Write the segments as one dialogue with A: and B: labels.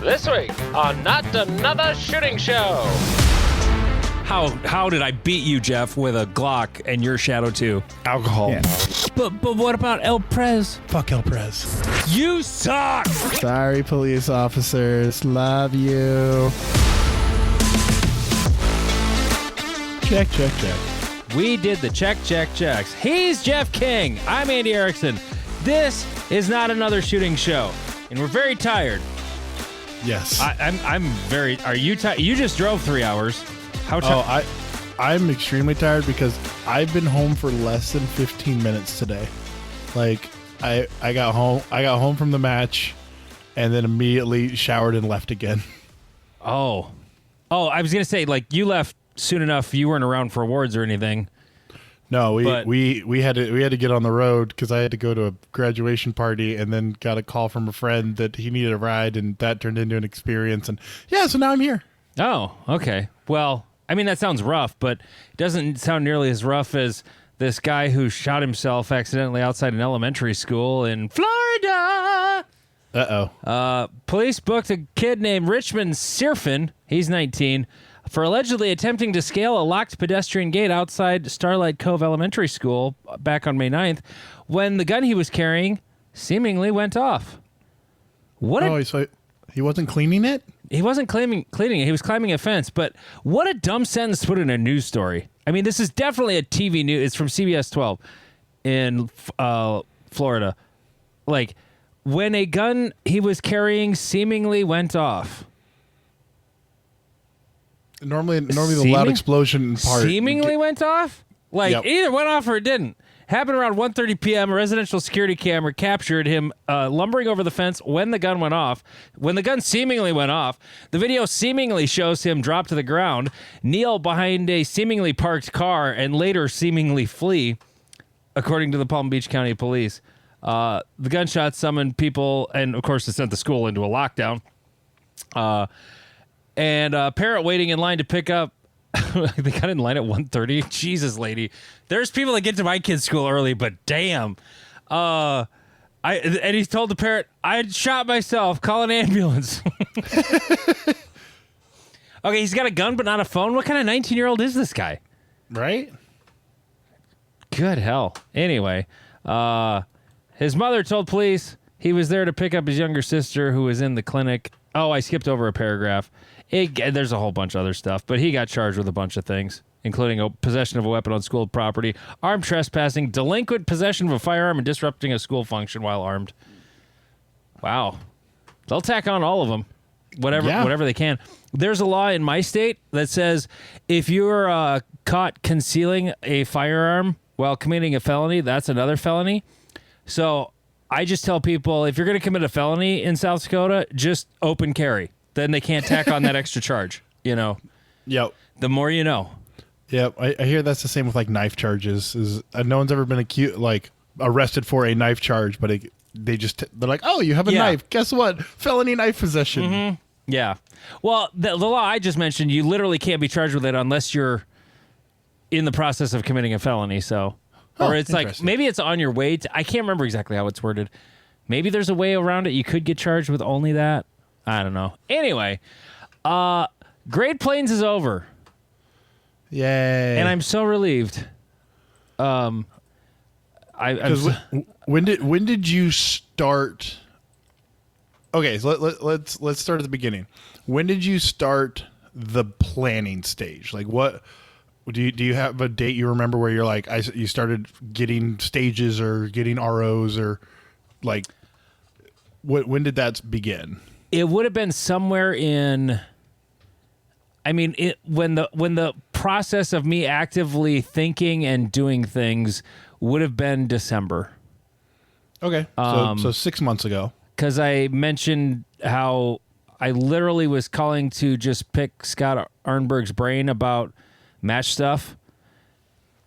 A: This week on Not Another Shooting Show.
B: How did I beat you, Jeff, with a Glock and your Shadow 2?
C: Alcohol.
D: Yeah.
B: But what about El Prez?
C: Fuck El Prez.
B: You suck!
C: Sorry, police officers. Love you. Check.
B: We did the checks. He's Jeff King. I'm Andy Erickson. This is Not Another Shooting Show. And we're very tired.
C: Yes.
B: I'm very... Are you tired? You just drove 3 hours. How tired?
C: I'm extremely tired because I've been home for less than 15 minutes today. Like, I got home from the match and then immediately showered and left again.
B: Oh, I was going to say, like, you left soon enough. You weren't around for awards or anything.
C: No, we had to get on the road because I had to go to a graduation party and then got a call from a friend that he needed a ride, and that turned into an experience. And yeah, so now I'm here.
B: Oh, okay. Well, I mean, that sounds rough, but it doesn't sound nearly as rough as this guy who shot himself accidentally outside an elementary school in Florida. Police booked a kid named Richmond Sirfin, he's 19, for allegedly attempting to scale a locked pedestrian gate outside Starlight Cove Elementary School back on May 9th when the gun he was carrying seemingly went off.
C: So he wasn't cleaning it?
B: He wasn't cleaning it. He was climbing a fence. But what a dumb sentence to put in a news story. I mean, this is definitely a TV news. It's from CBS 12 in Florida. Like, when a gun he was carrying seemingly went off.
C: Normally the loud explosion part.
B: Seemingly went off? Like,
C: Yep.
B: It either went off or it didn't. Happened around 1:30 p.m. A residential security camera captured him lumbering over the fence when the gun went off. When the gun seemingly went off, the video seemingly shows him drop to the ground, kneel behind a seemingly parked car, and later seemingly flee, according to the Palm Beach County Police. The gunshot summoned people, and of course it sent the school into a lockdown. And a parent waiting in line to pick up. They got in line at 1:30. Jesus, lady. There's people that get to my kid's school early, but damn. And he told the parent, I shot myself. Call an ambulance. Okay, he's got a gun but not a phone. What kind of 19-year-old is this guy?
C: Right?
B: Good hell. Anyway, his mother told police he was there to pick up his younger sister who was in the clinic. Oh, I skipped over a paragraph. There's a whole bunch of other stuff, but he got charged with a bunch of things, including possession of a weapon on school property, armed trespassing, delinquent possession of a firearm, and disrupting a school function while armed. Wow. They'll tack on all of them, whatever they can. There's a law in my state that says if you're caught concealing a firearm while committing a felony, that's another felony. So I just tell people, if you're going to commit a felony in South Dakota, just open carry. Then they can't tack on that extra charge, you know.
C: Yep.
B: The more you know.
C: Yep. I hear that's the same with like knife charges. No one's ever been arrested for a knife charge, but they're like, oh, you have a knife. Guess what? Felony knife possession.
B: Mm-hmm. Yeah. Well, the law I just mentioned, you literally can't be charged with it unless you're in the process of committing a felony. So, or it's like maybe it's on your way to. I can't remember exactly how it's worded. Maybe there's a way around it. You could get charged with only that. I don't know. Anyway, Great Plains is over.
C: Yay.
B: And I'm so relieved. When
C: did you start? Okay, so let's start at the beginning. When did you start the planning stage? Like, what do you have a date you remember where you're like you started getting stages or getting ROs or like when did that begin?
B: It would have been somewhere in. I mean, when the process of me actively thinking and doing things would have been December.
C: Okay, so 6 months ago.
B: Because I mentioned how I literally was calling to just pick Scott Arnberg's brain about match stuff.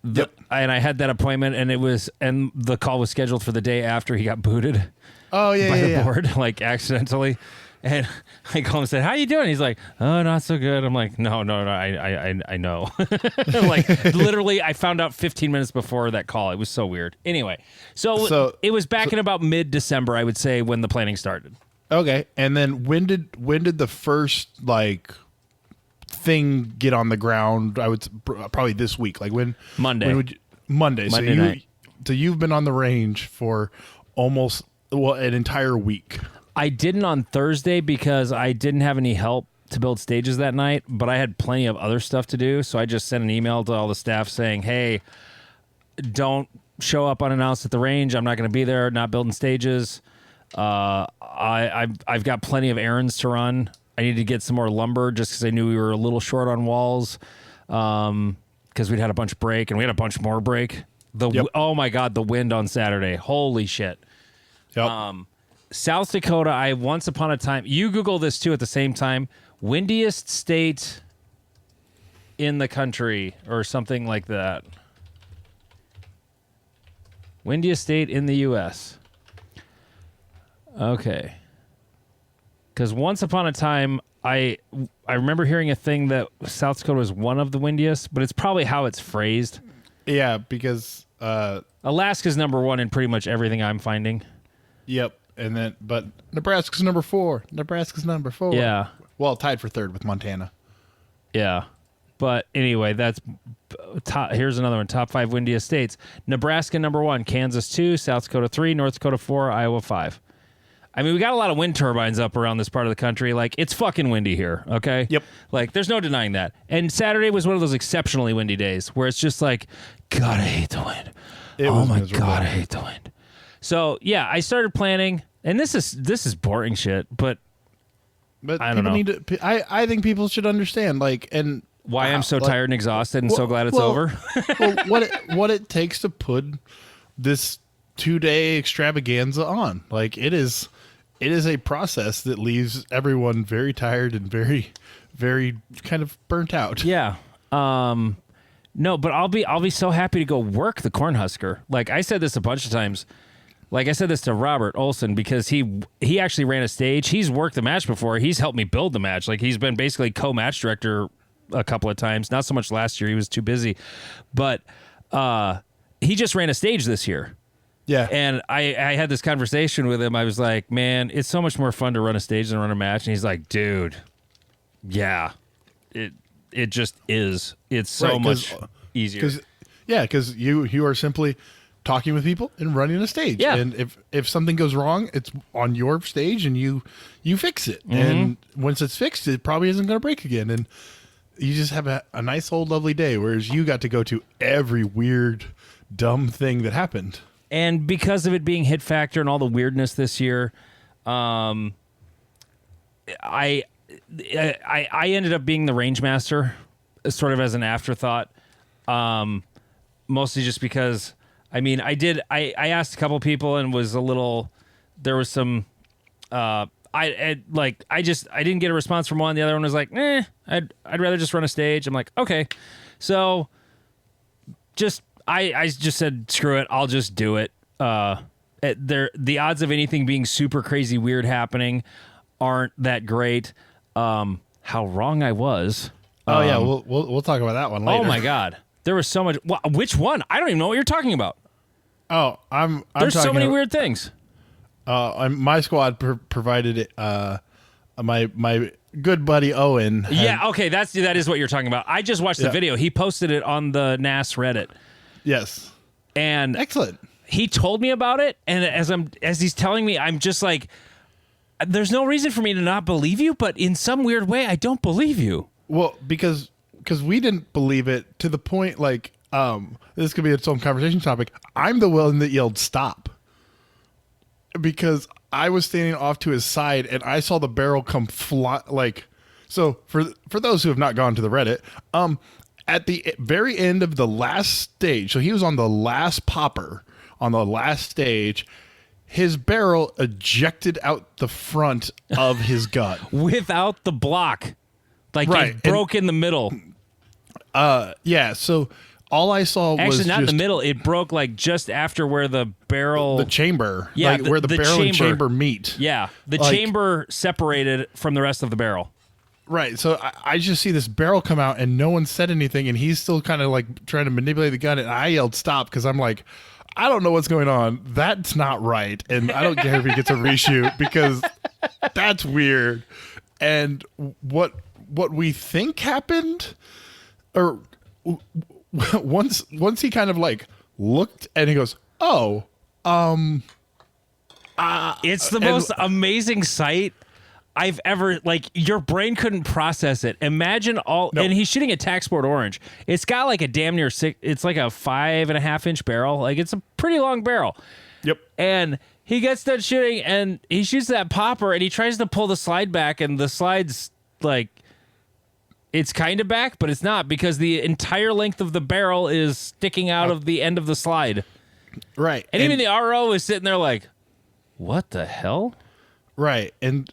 C: Yep.
B: And I had that appointment, and the call was scheduled for the day after he got booted.
C: Oh yeah,
B: by the board, like accidentally. And I called him and said, "How you doing?" He's like, "Oh, not so good." I'm like, No, I know. Like literally, I found out 15 minutes before that call. It was so weird. Anyway, so it was back in about mid-December, I would say, when the planning started.
C: Okay, and then when did the first like thing get on the ground? I would probably this week. Like when
B: Monday.
C: When would you, Monday.
B: Monday night.
C: So you've been on the range for almost an entire week.
B: I didn't on Thursday because I didn't have any help to build stages that night, but I had plenty of other stuff to do. So I just sent an email to all the staff saying, "Hey, don't show up unannounced at the range. I'm not going to be there. Not building stages. I've got plenty of errands to run. I need to get some more lumber just because I knew we were a little short on walls because we'd had a bunch break and we had a bunch more break. Oh my God, the wind on Saturday. Holy shit.
C: Yep.
B: South Dakota, I once upon a time, you Google this too at the same time, windiest state in the country or something like that. Windiest state in the U.S. Okay. Because once upon a time, I remember hearing a thing that South Dakota was one of the windiest, but it's probably how it's phrased.
C: Yeah, because
B: Alaska's number one in pretty much everything I'm finding.
C: Yep. And then, but Nebraska's number 4. Nebraska's number 4.
B: Yeah.
C: Well, tied for third with Montana.
B: Yeah. But anyway, that's here's another one. Top 5 windiest states. Nebraska, number 1. Kansas, 2. South Dakota, 3. North Dakota, 4. Iowa, 5. I mean, we got a lot of wind turbines up around this part of the country. Like, it's fucking windy here, okay?
C: Yep.
B: Like, there's no denying that. And Saturday was one of those exceptionally windy days where it's just like, God, I hate the wind. Oh, my
C: miserable.
B: God, I hate the wind. So, yeah, I started planning, and this is boring shit, but I don't know.
C: Need to, I think people should understand, like, and
B: why I'm so tired and exhausted and so glad it's over.
C: Well, what it takes to put this 2-day extravaganza on. Like, it is a process that leaves everyone very tired and very, very kind of burnt out.
B: Yeah. No, but I'll be so happy to go work the Cornhusker. Like, I said this a bunch of times. Like, I said this to Robert Olson because he actually ran a stage. He's worked the match before. He's helped me build the match. Like, he's been basically co-match director a couple of times. Not so much last year. He was too busy. But he just ran a stage this year.
C: Yeah.
B: And I had this conversation with him. I was like, man, it's so much more fun to run a stage than run a match. And he's like, dude, yeah, it just is. It's so much easier.
C: Because you are simply talking with people and running a stage.
B: Yeah.
C: And if something goes wrong, it's on your stage and you fix it.
B: Mm-hmm.
C: And once it's fixed, it probably isn't going to break again. And you just have a nice old lovely day, whereas you got to go to every weird, dumb thing that happened.
B: And because of it being Hit Factor and all the weirdness this year, I ended up being the range master, sort of as an afterthought. Mostly just because, I mean, I asked a couple people and was a little, there was some, I didn't get a response from one. The other one was like, I'd rather just run a stage. I'm like, okay. So I just said, screw it. I'll just do it. The odds of anything being super crazy weird happening aren't that great. How wrong I was.
C: Oh yeah, we'll talk about that one later.
B: Oh my God. There was so much. Which one? I don't even know what you're talking about.
C: Oh,
B: There's so many
C: about,
B: weird things.
C: My squad provided it. My good buddy Owen.
B: Yeah. Okay. That is what you're talking about. I just watched the video. He posted it on the NAS Reddit.
C: Yes.
B: And
C: excellent.
B: He told me about it, and as he's telling me, I'm just like, there's no reason for me to not believe you, but in some weird way, I don't believe you.
C: Well, because we didn't believe it to the point like this could be its own conversation topic. I'm the one that yelled stop because I was standing off to his side and I saw the barrel come fly like. So for those who have not gone to the Reddit, at the very end of the last stage, so he was on the last popper on the last stage. His barrel ejected out the front of his gun
B: without the block, like it broke in the middle.
C: Yeah. So all I saw was
B: actually not in the middle. It broke like just after where the barrel,
C: the chamber,
B: yeah,
C: like where the barrel and chamber meet.
B: Yeah, the chamber separated from the rest of the barrel.
C: Right. So I just see this barrel come out and no one said anything, and he's still kind of like trying to manipulate the gun, and I yelled stop because I'm like, I don't know what's going on. That's not right. And I don't care if he gets a reshoot because that's weird. And what we think happened, or once he kind of like looked and he goes, oh,
B: It's the most amazing sight I've ever, like, your brain couldn't process it. Imagine and he's shooting a Tac Sport Orange. It's got like a damn near it's like a 5.5 inch barrel. Like, it's a pretty long barrel.
C: Yep.
B: And he gets done shooting and he shoots that popper and he tries to pull the slide back, and the slide's like, it's kind of back, but it's not, because the entire length of the barrel is sticking out of the end of the slide.
C: Right.
B: And even the RO is sitting there like, what the hell?
C: Right. And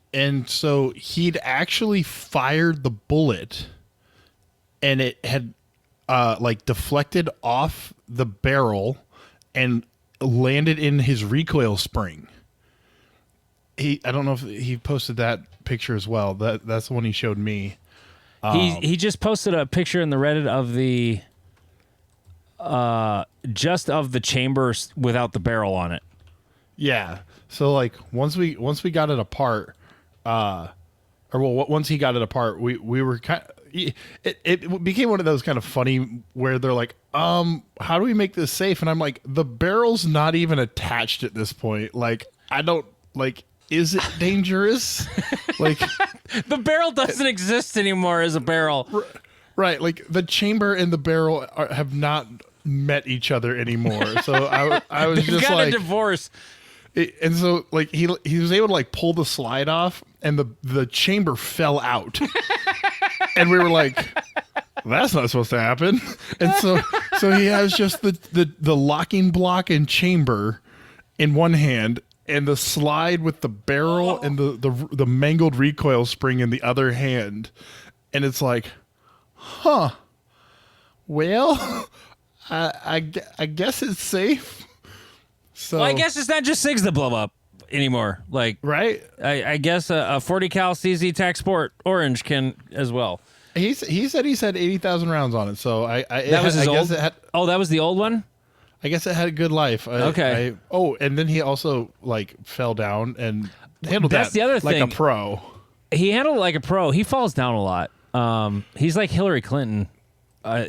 C: so he'd actually fired the bullet and it had like deflected off the barrel and landed in his recoil spring. I don't know if he posted that picture as well. That's the one he showed me.
B: He just posted a picture in the Reddit of the just of the chambers without the barrel on it.
C: Yeah. So like once we got it apart, once he got it apart, we were kind of, it became one of those kind of funny where they're like, how do we make this safe? And I'm like, the barrel's not even attached at this point. Like, I don't like, is it dangerous? Like,
B: the barrel doesn't exist anymore as a barrel.
C: Right. Like the chamber and the barrel have not met each other anymore. So I was just
B: got
C: like,
B: a divorce.
C: And so like he was able to like pull the slide off and the chamber fell out. And we were like, that's not supposed to happen. And so he has just the locking block and chamber in one hand and the slide with the barrel and the mangled recoil spring in the other hand. And it's like, huh, well, I guess it's safe. So,
B: Well, I guess it's not just SIGs that blow up anymore. Like,
C: right?
B: I guess a 40 cal CZ Tac Sport Orange can as well.
C: He said 80,000 rounds on it. So
B: That was his old. Oh, that was the old one.
C: I guess it had a good life.
B: Okay.
C: And then he also like fell down and handled
B: That's the other
C: like
B: thing.
C: a pro.
B: He handled it like a pro. He falls down a lot. He's like Hillary Clinton.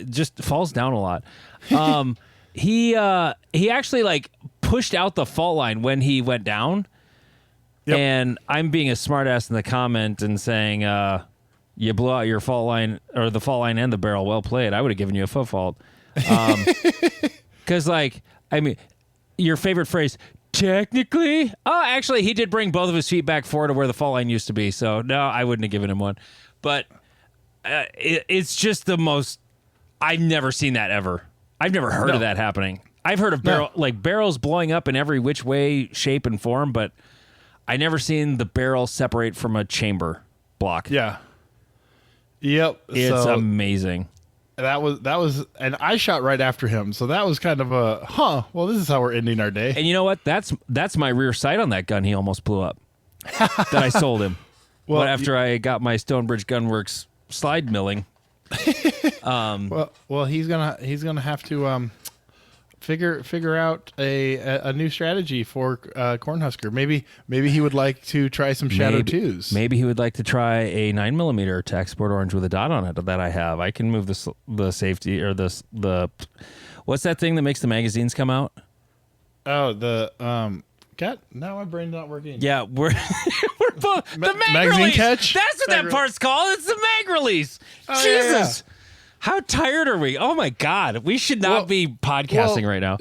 B: Just falls down a lot. He actually like pushed out the fault line when he went down.
C: Yep.
B: And I'm being a smartass in the comment and saying, you blew out your fault line, or the fault line and the barrel. Well played. I would have given you a foot fault. Because, like, I mean, your favorite phrase, technically? Oh, actually, he did bring both of his feet back forward to where the fault line used to be. So, no, I wouldn't have given him one. But it's just the most, I've never seen that ever. I've never heard of that happening. I've heard of barrels blowing up in every which way, shape, and form, but I never seen the barrel separate from a chamber block.
C: Yeah. Yep.
B: It's amazing.
C: That was, and I shot right after him, so that was kind of a, well, this is how we're ending our day.
B: And you know what? That's my rear sight on that gun. He almost blew up. That I sold him. Well, after I got my Stonebridge Gunworks slide milling.
C: Well, he's gonna have to figure out a new strategy for Cornhusker. Maybe he would like to try some Shadow 2s.
B: Maybe he would like to try a 9mm Tac Sport Orange with a dot on it that I have. I can move the safety or the what's that thing that makes the magazines come out?
C: Oh, the God, now my brain's not working.
B: Yeah, we're both the mag
C: magazine
B: release.
C: catch?
B: That's what that part's called. It's the mag release.
C: Oh,
B: Jesus.
C: yeah.
B: How tired are we? Oh my God. We should not be podcasting right now.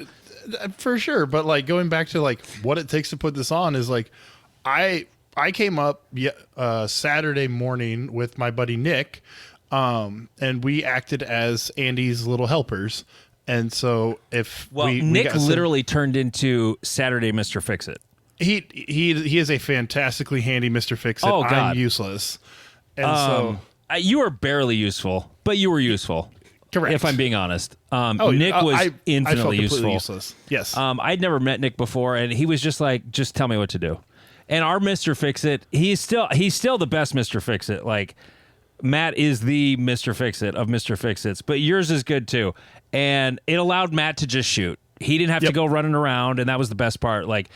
C: For sure. But like going back to like what it takes to put this on is like I came up Saturday morning with my buddy Nick, and we acted as Andy's little helpers. And so
B: Nick literally turned into Saturday Mr. Fix-It.
C: He is a fantastically handy Mr. Fix-It.
B: Oh, God.
C: I'm useless. And so
B: you were barely useful, but you were useful.
C: Correct.
B: If I'm being honest. Nick was infinitely useful.
C: Useless. Yes.
B: I'd never met Nick before, and he was just like, just tell me what to do. And our Mr. Fix-It, he's still the best Mr. Fix-It. Like, Matt is the Mr. Fix-It of Mr. Fix-Its, but yours is good too. And it allowed Matt to just shoot. He didn't have to
C: Yep.
B: go running around, and that was the best part. Like,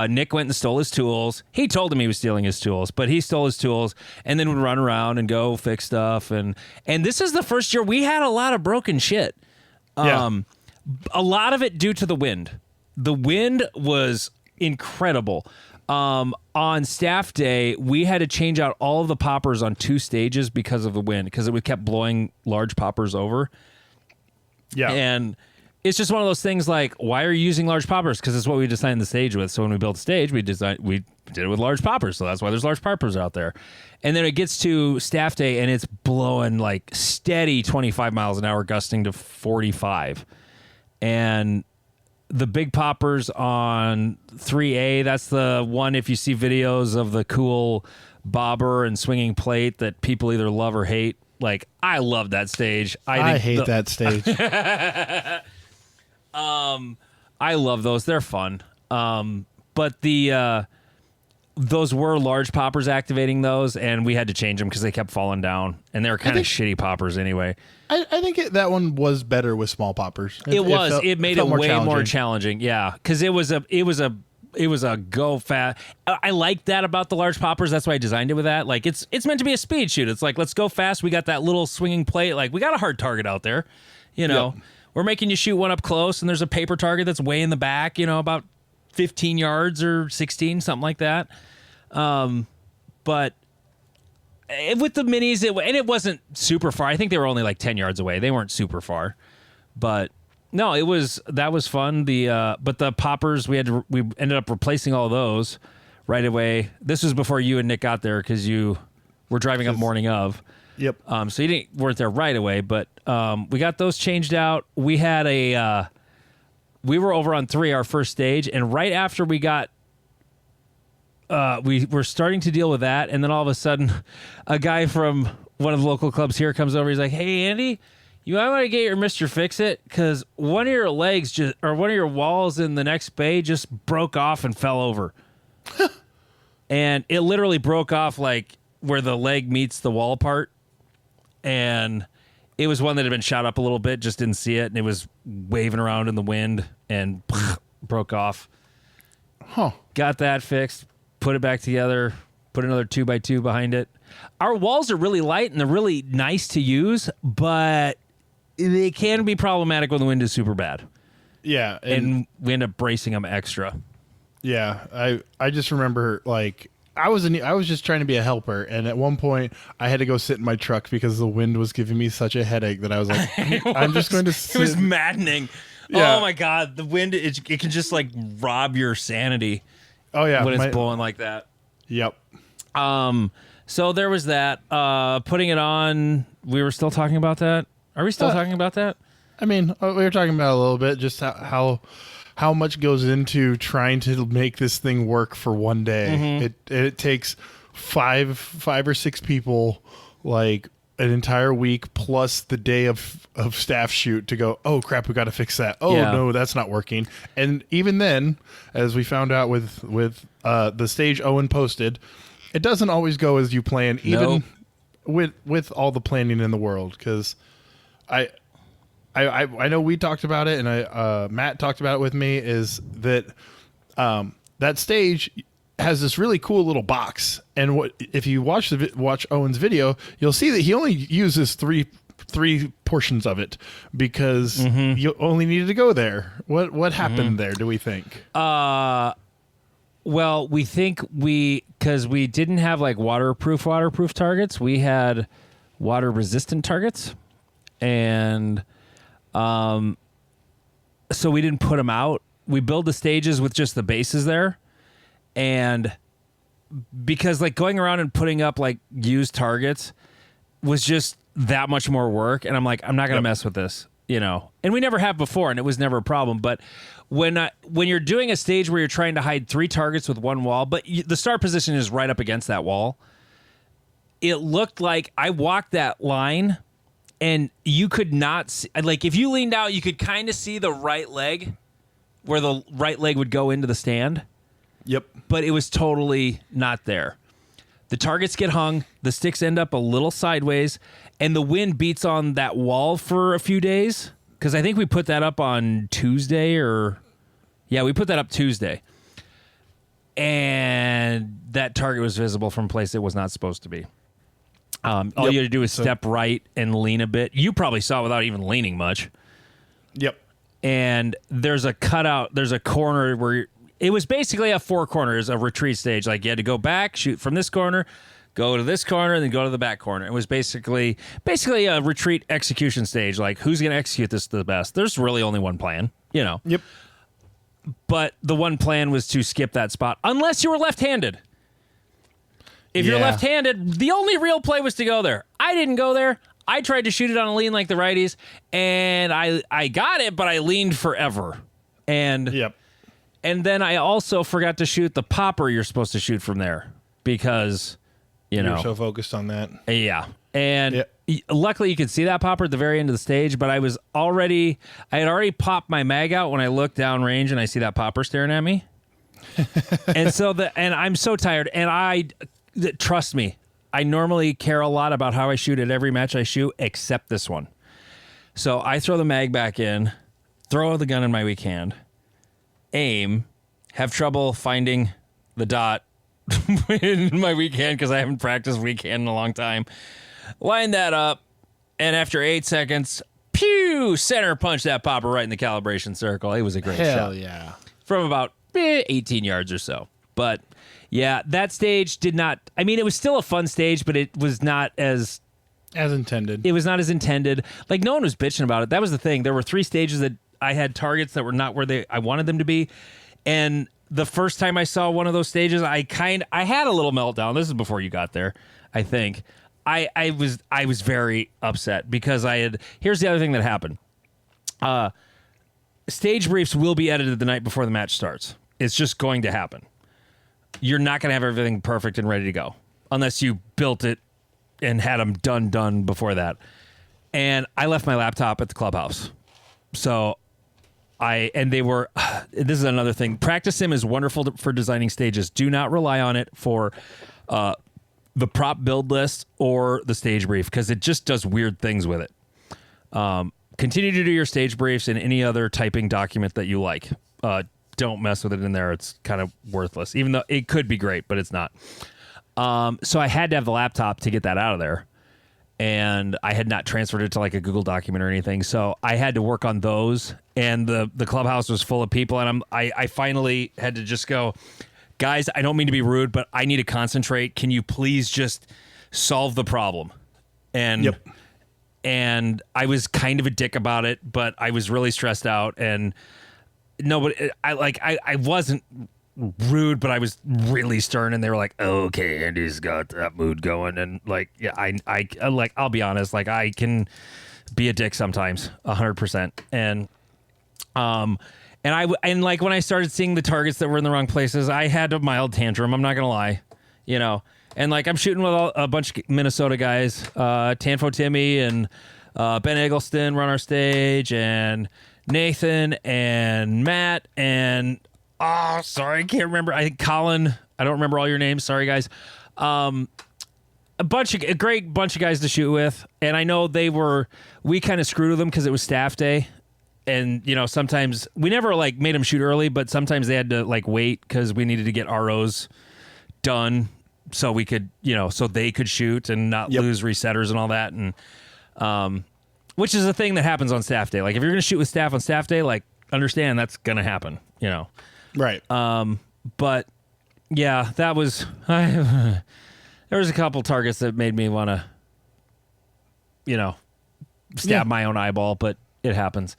B: Nick went and stole his tools. He told him he was stealing his tools, but he stole his tools and then would run around and go fix stuff. And this is the first year we had a lot of broken shit.
C: Yeah.
B: A lot of it due to the wind. The wind was incredible. On staff day, we had to change out all of the poppers on 2 stages because of the wind, because it kept blowing large poppers over.
C: Yeah.
B: And it's just one of those things like, why are you using large poppers? Because it's what we designed the stage with. So when we built the stage, we did it with large poppers. So that's why there's large poppers out there. And then it gets to staff day and it's blowing like steady 25 miles an hour, gusting to 45. And the big poppers on 3A, that's the one, if you see videos of the cool bobber and swinging plate that people either love or hate. Like, I love that stage.
C: I hate that stage.
B: I love those. They're fun. But those were large poppers activating those, and we had to change them because they kept falling down, and they were kind of shitty poppers anyway.
C: I think that one was better with small poppers.
B: It made it
C: felt
B: way more challenging. Yeah, because it was a go fast. I like that about the large poppers. That's why I designed it with that. Like, it's meant to be a speed shoot. It's like, let's go fast. We got that little swinging plate. Like, we got a hard target out there. You know,
C: Yep.
B: We're making you shoot one up close, and there's a paper target that's way in the back. You know, about 15 yards or 16, something like that. But with the minis, it wasn't super far. I think they were only like 10 yards away. They weren't super far, but no, that was fun. But the poppers, we ended up replacing all those right away. This was before you and Nick got there because you were driving up morning of.
C: Yep.
B: So you weren't there right away, but we got those changed out. We had we were over on 3, our first stage, and right after we got we were starting to deal with that, and then all of a sudden, a guy from one of the local clubs here comes over. He's like, "Hey, Andy, you might want to get your Mr. Fix-It, because one of your legs or one of your walls in the next bay just broke off and fell over." And it literally broke off like where the leg meets the wall part, and it was one that had been shot up a little bit, just didn't see it, and it was waving around in the wind and broke off.
C: Huh.
B: Got that fixed. Put it back together, put another 2x2 behind it. Our walls are really light and they're really nice to use, but they can be problematic when the wind is super bad.
C: Yeah.
B: And we end up bracing them extra.
C: Yeah. I just remember, like, I was just trying to be a helper, and at one point I had to go sit in my truck because the wind was giving me such a headache that I was like, I'm just going to sit.
B: It was maddening.
C: Yeah.
B: Oh my God. The wind, it can just like rob your sanity.
C: Oh yeah.
B: When it's blowing like that.
C: Yep.
B: So there was that. Putting it on, we were still talking about that. Are we still talking about that?
C: I mean, we were talking about a little bit, just how much goes into trying to make this thing work for one day. It takes five or six people, like an entire week plus the day of staff shoot to go, oh crap, we got to fix that. Oh
B: Yeah.
C: no, that's not working. And even then, as we found out with the stage Owen posted, it doesn't always go as you plan, even with all the planning in the world. Because I know we talked about it, and Matt talked about it with me, is that that stage has this really cool little box, and if you watch Owen's video, you'll see that he only uses three portions of it because you only needed to go there. What happened there, do we think?
B: Well, we think because we didn't have like waterproof targets, we had water resistant targets, and so we didn't put them out. We build the stages with just the bases there, and because like going around and putting up like used targets was just that much more work, and I'm like, I'm not gonna mess with this, you know. And we never have before, and it was never a problem. But when you're doing a stage where you're trying to hide 3 targets with one wall, but the start position is right up against that wall, it looked like I walked that line, and you could not see, like if you leaned out, you could kind of see the right leg, where the right leg would go into the stand.
C: Yep.
B: But it was totally not there. The targets get hung, the sticks end up a little sideways, and the wind beats on that wall for a few days because I think we put that up on Tuesday we put that up Tuesday. And that target was visible from a place it was not supposed to be. All you had to do is step right and lean a bit. You probably saw it without even leaning much.
C: Yep.
B: And there's a cutout, there's a corner where it was basically a 4 corners, a retreat stage. Like you had to go back, shoot from this corner, go to this corner, and then go to the back corner. It was basically a retreat execution stage. Like who's going to execute this the best? There's really only one plan, you know.
C: Yep.
B: But the one plan was to skip that spot unless you were left-handed. If you're left-handed, the only real play was to go there. I didn't go there. I tried to shoot it on a lean like the righties, and I got it, but I leaned forever. And and then I also forgot to shoot the popper you're supposed to shoot from there because,
C: you're so focused on that.
B: Yeah. And luckily you could see that popper at the very end of the stage, but I had already popped my mag out when I looked down range and I see that popper staring at me. and I'm so tired. And trust me, I normally care a lot about how I shoot at every match I shoot, except this one. So I throw the mag back in, throw the gun in my weak hand, aim, have trouble finding the dot in my weak hand because I haven't practiced weak hand in a long time. Line that up, and after 8 seconds, pew! Center punch that popper right in the calibration circle. It was a great shot.
C: Hell yeah.
B: From about 18 yards or so. But yeah, that stage did not. I mean, it was still a fun stage, but it was not as
C: intended.
B: It was not as intended. Like no one was bitching about it. That was the thing. There were 3 stages that I had targets that were not where I wanted them to be, and the first time I saw one of those stages, I had a little meltdown. This is before you got there, I think. I was very upset because here's the other thing that happened. Stage briefs will be edited the night before the match starts. It's just going to happen. You're not going to have everything perfect and ready to go unless you built it and had them done before that. And I left my laptop at the clubhouse. So this is another thing. Practice Sim is wonderful for designing stages. Do not rely on it for the prop build list or the stage brief because it just does weird things with it. Continue to do your stage briefs in any other typing document that you like. Don't mess with it in there. It's kind of worthless, even though it could be great, but it's not. So I had to have the laptop to get that out of there. And I had not transferred it to like a Google document or anything. So I had to work on those. And the clubhouse was full of people. And I finally had to just go, guys, I don't mean to be rude, but I need to concentrate. Can you please just solve the problem? And I was kind of a dick about it, but I was really stressed out. And nobody, I wasn't rude, but I was really stern, and they were like, oh, okay, Andy's got that mood going. And like, yeah, I'll be honest, like I can be a dick sometimes 100%. And like when I started seeing the targets that were in the wrong places, I had a mild tantrum. I'm not going to lie, and like I'm shooting with a bunch of Minnesota guys, Tanfo Timmy and Ben Eggleston run our stage, and Nathan and Matt and sorry, I can't remember. I think Colin. I don't remember all your names. Sorry, guys. A great bunch of guys to shoot with, and I know we kind of screwed with them because it was staff day, and sometimes we never like made them shoot early, but sometimes they had to like wait because we needed to get ROs done so we could so they could shoot and not lose resetters and all that, and which is a thing that happens on staff day. Like if you're gonna shoot with staff on staff day, like understand that's gonna happen.
C: Right.
B: But yeah, that was there was a couple targets that made me want to stab my own eyeball, but it happens.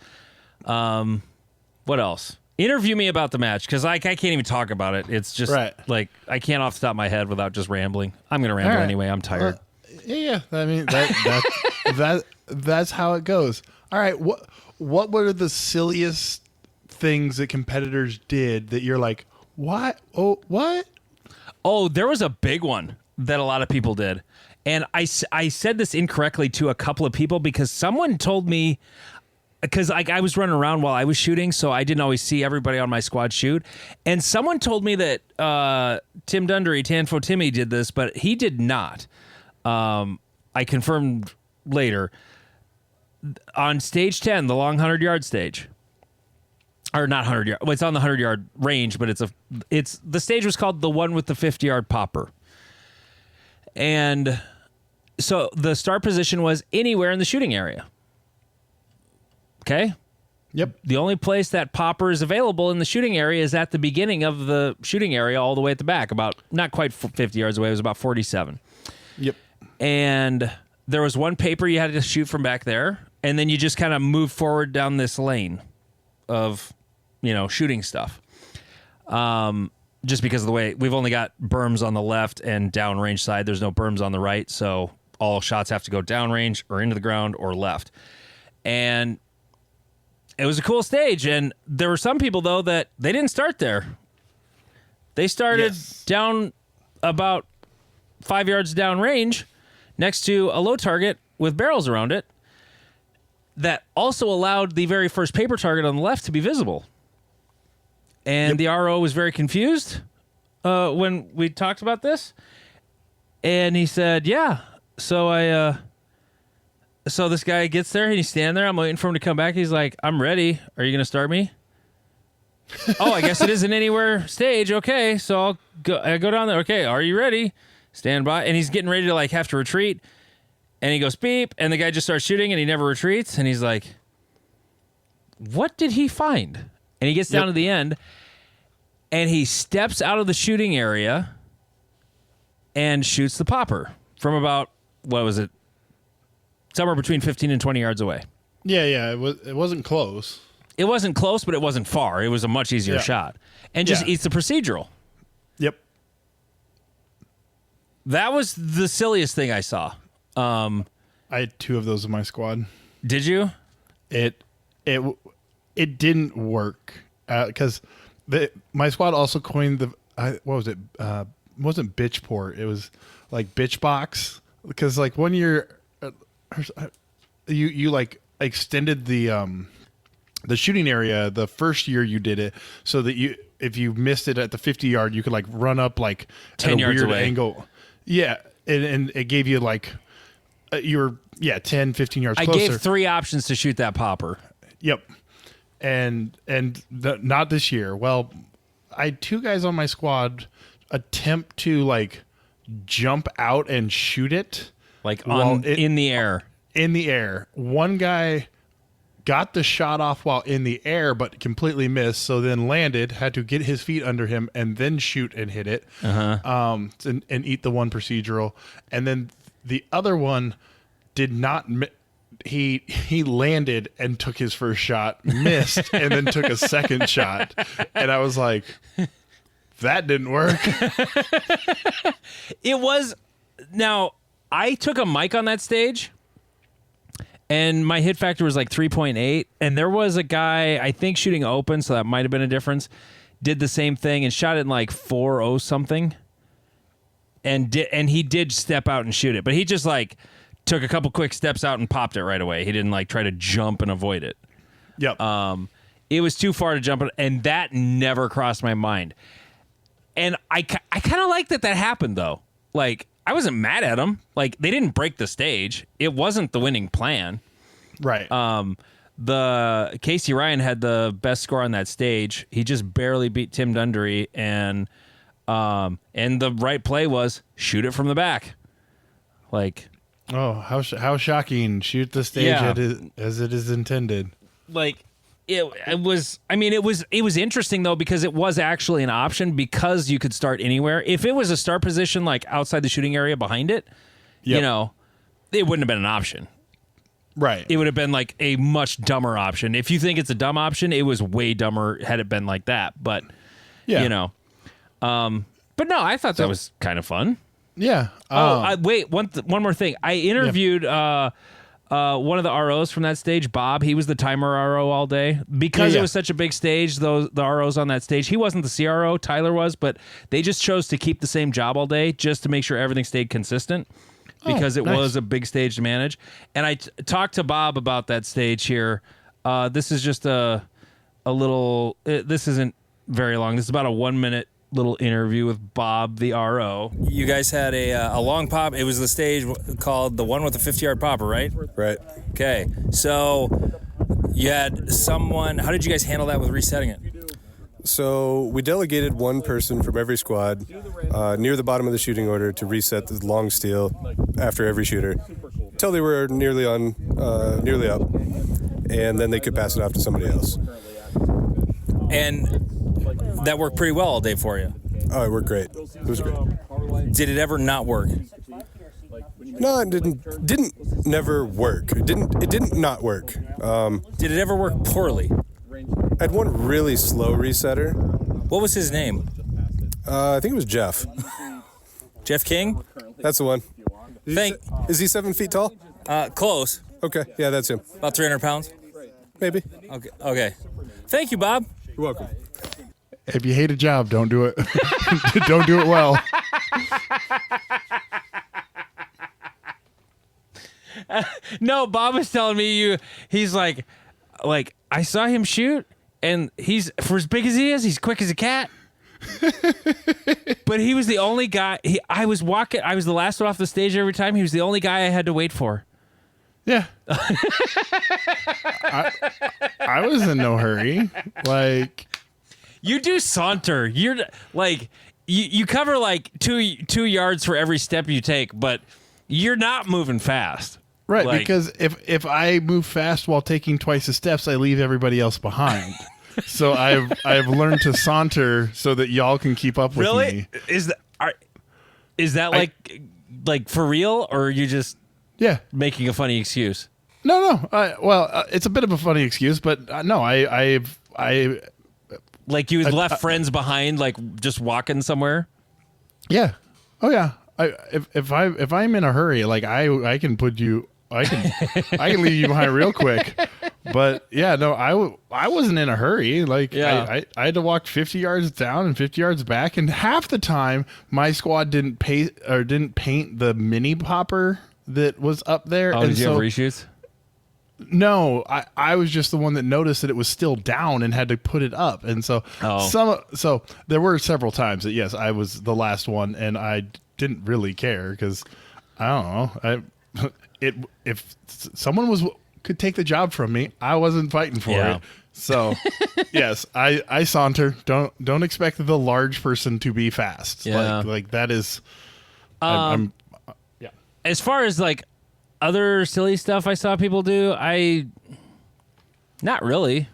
B: What else? Interview me about the match because I can't even talk about it. It's just like I can't off the top of my head without just rambling. I'm gonna ramble anyway. I'm tired.
C: Yeah. I mean that's how it goes. All right. What were the silliest things that competitors did that you're like, what? Oh, what?
B: Oh, there was a big one that a lot of people did. And I said this incorrectly to a couple of people because someone told me, because I was running around while I was shooting, so I didn't always see everybody on my squad shoot. And someone told me that Tim Dundery, Tanfo Timmy, did this, but he did not. I confirmed later. on stage 10, the long 100-yard stage. Or not 100 yard. Well, it's on the 100-yard range, but it's the stage was called the one with the 50-yard popper. And so the start position was anywhere in the shooting area. Okay?
C: Yep.
B: The only place that popper is available in the shooting area is at the beginning of the shooting area all the way at the back, about not quite 50 yards away. It was about 47.
C: Yep.
B: And there was one paper you had to shoot from back there, and then you just kind of move forward down this lane of, shooting stuff. Just because of the way we've only got berms on the left and downrange side. There's no berms on the right, so all shots have to go downrange or into the ground or left. And it was a cool stage, and there were some people, though, that they didn't start there. They started down about 5 yards downrange next to a low target with barrels around it that also allowed the very first paper target on the left to be visible. And the RO was very confused when we talked about this. And he said, yeah, so so this guy gets there, and he's standing there. I'm waiting for him to come back. He's like, I'm ready. Are you going to start me? Oh, I guess it isn't anywhere stage. Okay, so I go down there. Okay, are you ready? Stand by. And he's getting ready to have to retreat. And he goes beep, and the guy just starts shooting, and he never retreats. And he's like, what did he find? And he gets down to the end, and he steps out of the shooting area and shoots the popper from about, what was it? Somewhere between 15 and 20 yards away.
C: Yeah. It wasn't close.
B: It wasn't close, but it wasn't far. It was a much easier shot. And just eats the procedural.
C: Yep.
B: That was the silliest thing I saw.
C: I had 2 of those in my squad.
B: Did you?
C: It didn't work because my squad also coined what was it? It wasn't bitch port. It was like bitch box, because one year you extended the shooting area the first year you did it, so that if you missed it at the 50-yard, you could run up
B: 10
C: at a
B: yards
C: weird
B: away.
C: angle. Yeah, and it gave you you were 10, 15 yards closer.
B: I gave 3 options to shoot that popper.
C: Yep. And not this year. Well, I had 2 guys on my squad attempt to jump out and shoot it
B: in the air.
C: In the air. One guy got the shot off while in the air, but completely missed. So then landed, had to get his feet under him, and then shoot and hit it. And eat the one procedural. And then the other one did not. He landed and took his first shot, missed, and then took a second shot. And I was like, that didn't work.
B: It was. Now, I took a mic on that stage, and my hit factor was 3.8. And there was a guy, I think, shooting open, so that might have been a difference, did the same thing and shot it in 4.0 something. And he did step out and shoot it, but he just took a couple quick steps out and popped it right away. He didn't try to jump and avoid it.
C: Yep.
B: It was too far to jump, and that never crossed my mind. And I kind of like that happened, though. I wasn't mad at them. They didn't break the stage. It wasn't the winning plan.
C: Right.
B: The Casey Ryan had the best score on that stage. He just barely beat Tim Dundry, and the right play was shoot it from the back.
C: Oh, how shocking! Shoot the stage as it is intended.
B: It was. I mean, it was interesting though, because it was actually an option, because you could start anywhere. If it was a start position outside the shooting area behind it, it wouldn't have been an option.
C: Right.
B: It would have been a much dumber option. If you think it's a dumb option, it was way dumber had it been like that. But but no, I thought that was kind of fun.
C: Yeah.
B: Wait, one more thing. I interviewed one of the ROs from that stage, Bob. He was the timer RO all day. Because it was such a big stage, the ROs on that stage, he wasn't the CRO, Tyler was, but they just chose to keep the same job all day just to make sure everything stayed consistent, because it was a big stage to manage. And I talked to Bob about that stage here. This is just a little, this isn't very long. This is about a 1 minute little interview with Bob, the RO.
D: You guys had a long pop. It was the stage called the one with the 50-yard popper, right?
E: Right.
D: Okay. So you had someone. How did you guys handle that with resetting it?
E: So we delegated one person from every squad near the bottom of the shooting order to reset the long steel after every shooter until they were nearly up, and then they could pass it off to somebody else.
D: And that worked pretty well all day for you.
E: Oh, it worked great. It was great.
D: Did it ever not work?
E: No, it didn't never work. It didn't not work.
D: Did it ever work poorly?
E: I had one really slow resetter.
D: What was his name?
E: I think it was Jeff.
D: Jeff King?
E: That's the one. Is he 7 feet tall?
D: Close.
E: Okay, yeah, that's him.
D: About 300 pounds?
E: Maybe.
D: Okay. Thank you, Bob.
E: You're welcome.
C: If you hate a job, don't do it. Don't do it well.
B: No, Bob was telling me he's like I saw him shoot, and he's, for as big as he is, he's quick as a cat. But he was the only guy. I was the last one off the stage every time. He was the only guy I had to wait for.
C: Yeah. I was in no hurry. Like,
B: You do saunter. You're like you cover like two yards for every step you take, but you're not moving fast.
C: right,
B: Like-
C: because if I move fast while taking twice the steps, I leave everybody else behind. So I've learned to saunter so that y'all can keep up with me.
B: Is that like for real, or are you just
C: Yeah.
B: making a funny excuse?
C: No. It's a bit of a funny excuse, but no, I
B: Like you left friends behind, like just walking somewhere?
C: yeah. Oh yeah. If I'm in a hurry, like I can put you. I can leave you behind real quick. But yeah, no, I wasn't in a hurry. Like
B: Yeah.
C: I had to walk 50 yards down and 50 yards back, and half the time my squad didn't paint the mini popper that was up there.
B: Oh,
C: and
B: did you have reshoots?
C: No, I was just the one that noticed that it was still down and had to put it up. And so so there were several times that yes, I was the last one, and I didn't really care because I don't know. If someone could take the job from me, I wasn't fighting for
B: Yeah.
C: it. So yes, I saunter. Don't expect the large person to be fast.
B: Yeah.
C: Like that is. I'm
B: As far as like other silly stuff I saw people do, not really.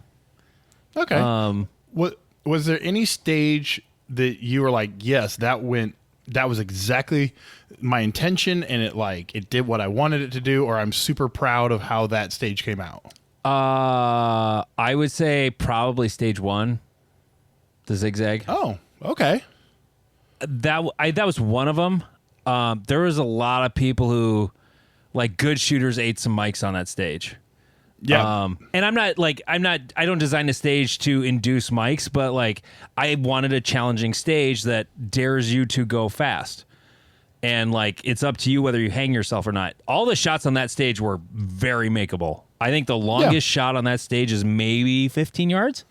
C: okay. What was there any stage that you were like, yes, that was exactly my intention, and it did what I wanted it to do, or I'm super proud of how that stage came out?
B: I would say probably stage 1, the zigzag.
C: Oh, okay.
B: That was one of them. There was a lot of people who, like, good shooters ate some mics on that stage.
C: Yeah.
B: And I don't design a stage to induce mics, but like I wanted a challenging stage that dares you to go fast. And like, it's up to you whether you hang yourself or not. All the shots on that stage were very makeable. I think the longest shot on that stage is maybe 15 yards.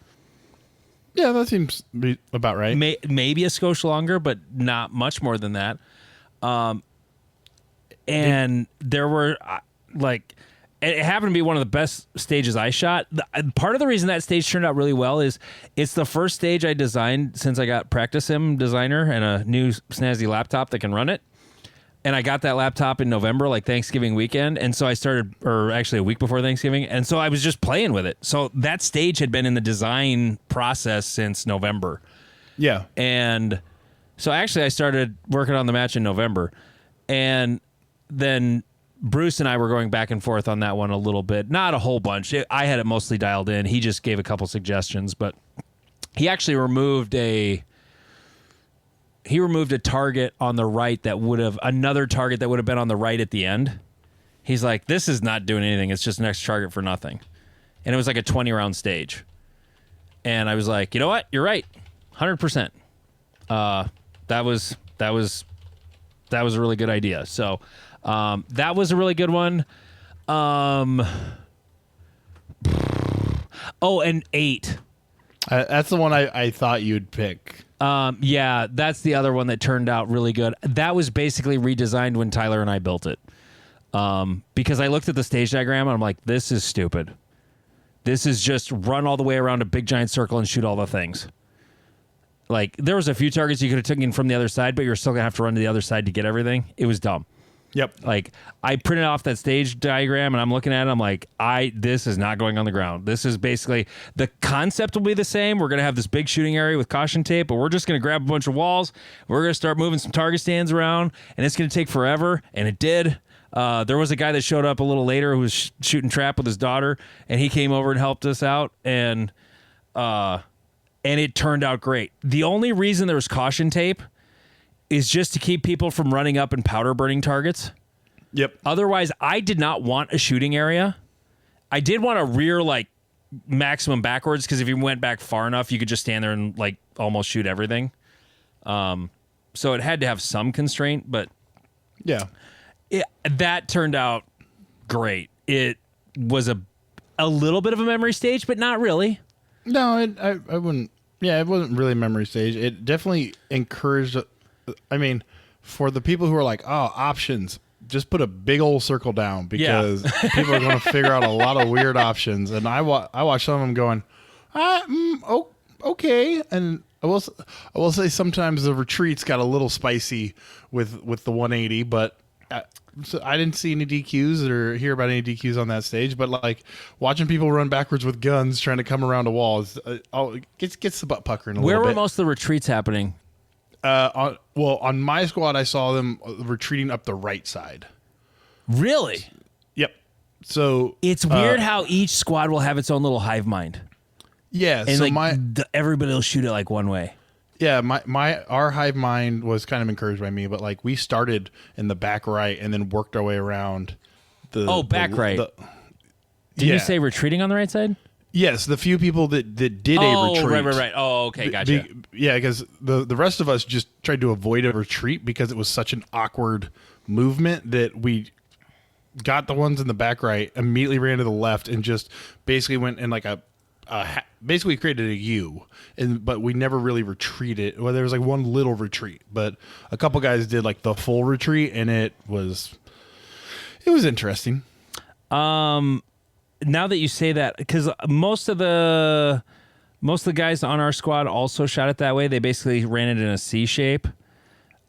C: Yeah, that seems about right.
B: Maybe a skosh longer, but not much more than that. And there were like, it happened to be one of the best stages I shot. Part of the reason that stage turned out really well is it's the first stage I designed since I got Practice Sim Designer and a new snazzy laptop that can run it. And I got that laptop in November, like Thanksgiving weekend. And so I started, or actually a week before Thanksgiving. And so I was just playing with it. So that stage had been in the design process since November.
C: Yeah.
B: And so actually I started working on the match in November. And then Bruce and I were going back and forth on that one a little bit. Not a whole bunch. I had it mostly dialed in. He just gave a couple suggestions, but he actually removed a target on the right another target that would have been on the right at the end. He's like, this is not doing anything. It's just an extra target for nothing. And it was like a 20-round stage. And I was like, you know what? You're right. 100%. That was a really good idea. So that was a really good one. And 8.
C: That's the one I thought you'd pick.
B: Yeah, that's the other one that turned out really good. That was basically redesigned when Tyler and I built it. Because I looked at the stage diagram and I'm like, this is stupid. This is just run all the way around a big giant circle and shoot all the things. Like, there was a few targets you could have taken from the other side, but you're still going to have to run to the other side to get everything. It was dumb.
C: Yep.
B: Like, I printed off that stage diagram and I'm looking at it. I'm like, this is not going on the ground. This is basically, the concept will be the same. We're going to have this big shooting area with caution tape, but we're just going to grab a bunch of walls. We're going to start moving some target stands around, and it's going to take forever. And it did. There was a guy that showed up a little later who was shooting trap with his daughter, and he came over and helped us out, and it turned out great. The only reason there was caution tape is just to keep people from running up and powder burning targets.
C: Yep.
B: Otherwise, I did not want a shooting area. I did want a rear, like, maximum backwards, because if you went back far enough, you could just stand there and, like, almost shoot everything. So it had to have some constraint, but
C: Yeah.
B: that turned out great. It was a little bit of a memory stage, but not really.
C: No, I wouldn't. Yeah, it wasn't really a memory stage. It definitely encouraged. I mean, for the people who are like, oh, options, just put a big old circle down, because people are going to figure out a lot of weird options. And I watched some of them going, okay. And I will say sometimes the retreats got a little spicy with the 180, but. So I didn't see any DQs or hear about any DQs on that stage, but like watching people run backwards with guns trying to come around a wall gets the butt puckering a little bit.
B: Where were most of the retreats happening?
C: On my squad, I saw them retreating up the right side.
B: Really?
C: Yep. So
B: It's weird how each squad will have its own little hive mind.
C: yeah.
B: And
C: So
B: like everybody will shoot it like one way.
C: Yeah, our hive mind was kind of encouraged by me, but like we started in the back right and then worked our way around the
B: back right. Did
C: yeah.
B: you say retreating on the right side?
C: Yes, the few people that did a retreat.
B: Right. Oh, okay, gotcha.
C: Yeah, because the rest of us just tried to avoid a retreat because it was such an awkward movement that we got the ones in the back right, immediately ran to the left, and just basically went in like basically created a U, but we never really retreated. Well, there was like one little retreat, but a couple guys did like the full retreat, and it was interesting.
B: Now that you say that, because most of the guys on our squad also shot it that way. They basically ran it in a C shape.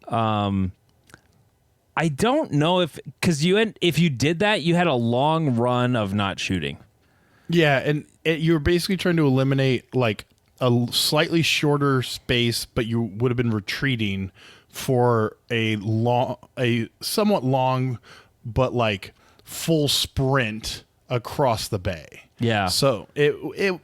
B: I don't know if you did that, you had a long run of not shooting.
C: Yeah, and you were basically trying to eliminate like a slightly shorter space, but you would have been retreating for a somewhat long, but like full sprint across the bay.
B: Yeah.
C: So it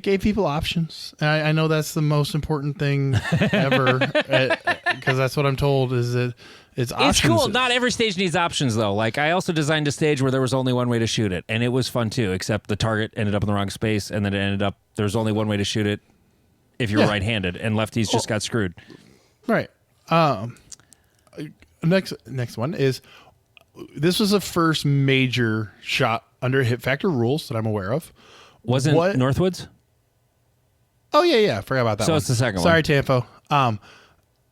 C: gave people options. And I know that's the most important thing ever, because that's what I'm told is that it's options.
B: It's cool. Not every stage needs options, though. Like, I also designed a stage where there was only one way to shoot it, and it was fun, too, except the target ended up in the wrong space, and then it ended up there was only one way to shoot it if you're right-handed, and lefties just got screwed.
C: Right. Next one is, this was the first major shot under hit factor rules that I'm aware of.
B: Wasn't Northwoods?
C: Oh, yeah. I forgot about that
B: So
C: one.
B: it's the second
C: Sorry,
B: one.
C: Tampo.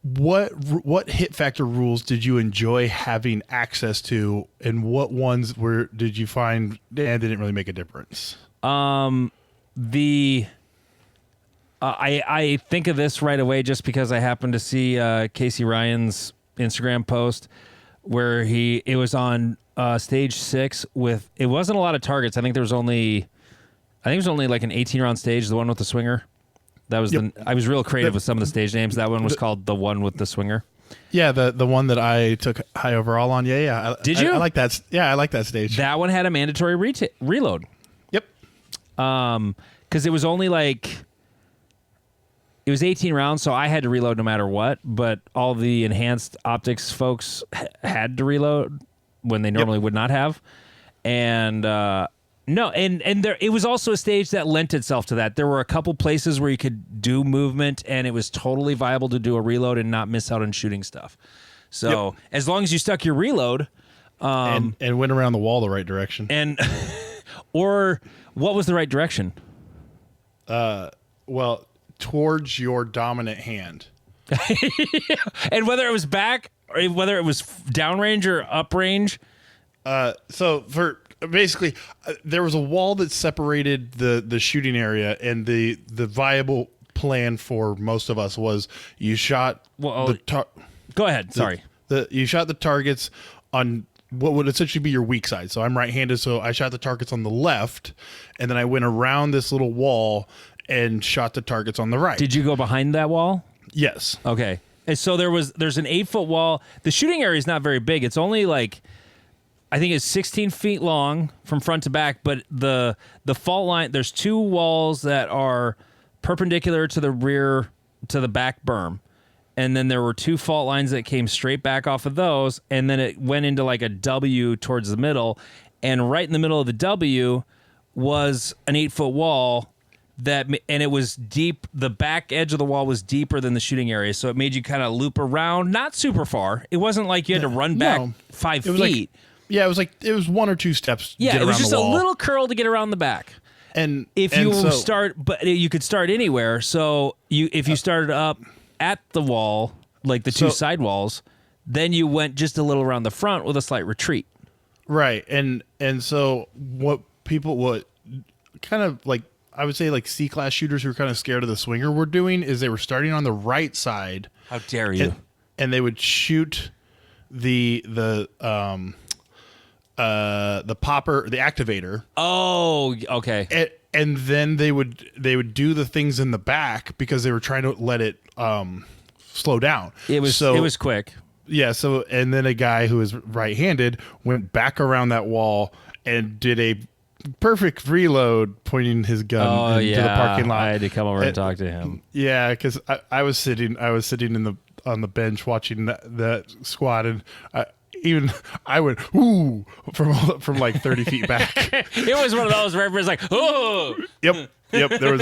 C: What hit factor rules did you enjoy having access to, and what ones did you find didn't really make a difference?
B: I think of this right away just because I happened to see Casey Ryan's Instagram post where it was on stage 6 with, it wasn't a lot of targets. I think it was only like an 18-round stage, the one with the swinger. That was I was real creative with some of the stage names. That one was called the one with the swinger.
C: Yeah, the one that I took high overall on. Yeah.
B: Did you?
C: I like that. Yeah, I like that stage.
B: That one had a mandatory reload.
C: Yep.
B: Because it was only like, it was 18 rounds, so I had to reload no matter what. But all the enhanced optics folks had to reload when they normally would not have. And no, and there, it was also a stage that lent itself to that. There were a couple places where you could do movement, and it was totally viable to do a reload and not miss out on shooting stuff. So as long as you stuck your reload,
C: and went around the wall the right direction.
B: and or what was the right direction?
C: Well, towards your dominant hand.
B: And whether it was back or whether it was downrange or uprange.
C: So for basically, there was a wall that separated the shooting area, and the viable plan for most of us was you shot
B: Go ahead. Sorry.
C: You shot the targets on what would essentially be your weak side. So I'm right-handed, so I shot the targets on the left, and then I went around this little wall and shot the targets on the right.
B: Did you go behind that wall?
C: Yes.
B: Okay. And so there's an 8-foot wall. The shooting area is not very big. It's only like, I think it's 16 feet long from front to back, but the fault line, there's 2 walls that are perpendicular to the rear, to the back berm. And then there were 2 fault lines that came straight back off of those. And then it went into like a W towards the middle. And right in the middle of the W was an 8-foot wall and it was deep. The back edge of the wall was deeper than the shooting area. So it made you kind of loop around, not super far. It wasn't like you had to run back 5
C: It was
B: feet.
C: it was 1 or 2 steps. To
B: Yeah,
C: get
B: it was
C: around
B: just
C: the
B: a
C: wall.
B: little curl to get around the back.
C: And
B: If
C: and
B: you
C: so-
B: but you could start anywhere. So if you started up at the wall, like the 2
C: So-
B: side walls, then you went just a little around the front with a slight retreat.
C: right, and so what kind of like, I would say like C-class shooters who are kind of scared of the swinger were doing is they were starting on the right side.
B: How dare you?
C: And they would shoot the popper, the activator,
B: Oh, okay.
C: and then they would do the things in the back because they were trying to let it slow down.
B: It was quick.
C: Yeah. So and then a guy who was right-handed went back around that wall and did a perfect reload, pointing his gun into the parking lot.
B: I had to come over and talk to him.
C: Yeah, because I was sitting on the bench watching that squad, and I went ooh from like 30 feet back.
B: It was one of those where everybody's like, oh.
C: Yep. There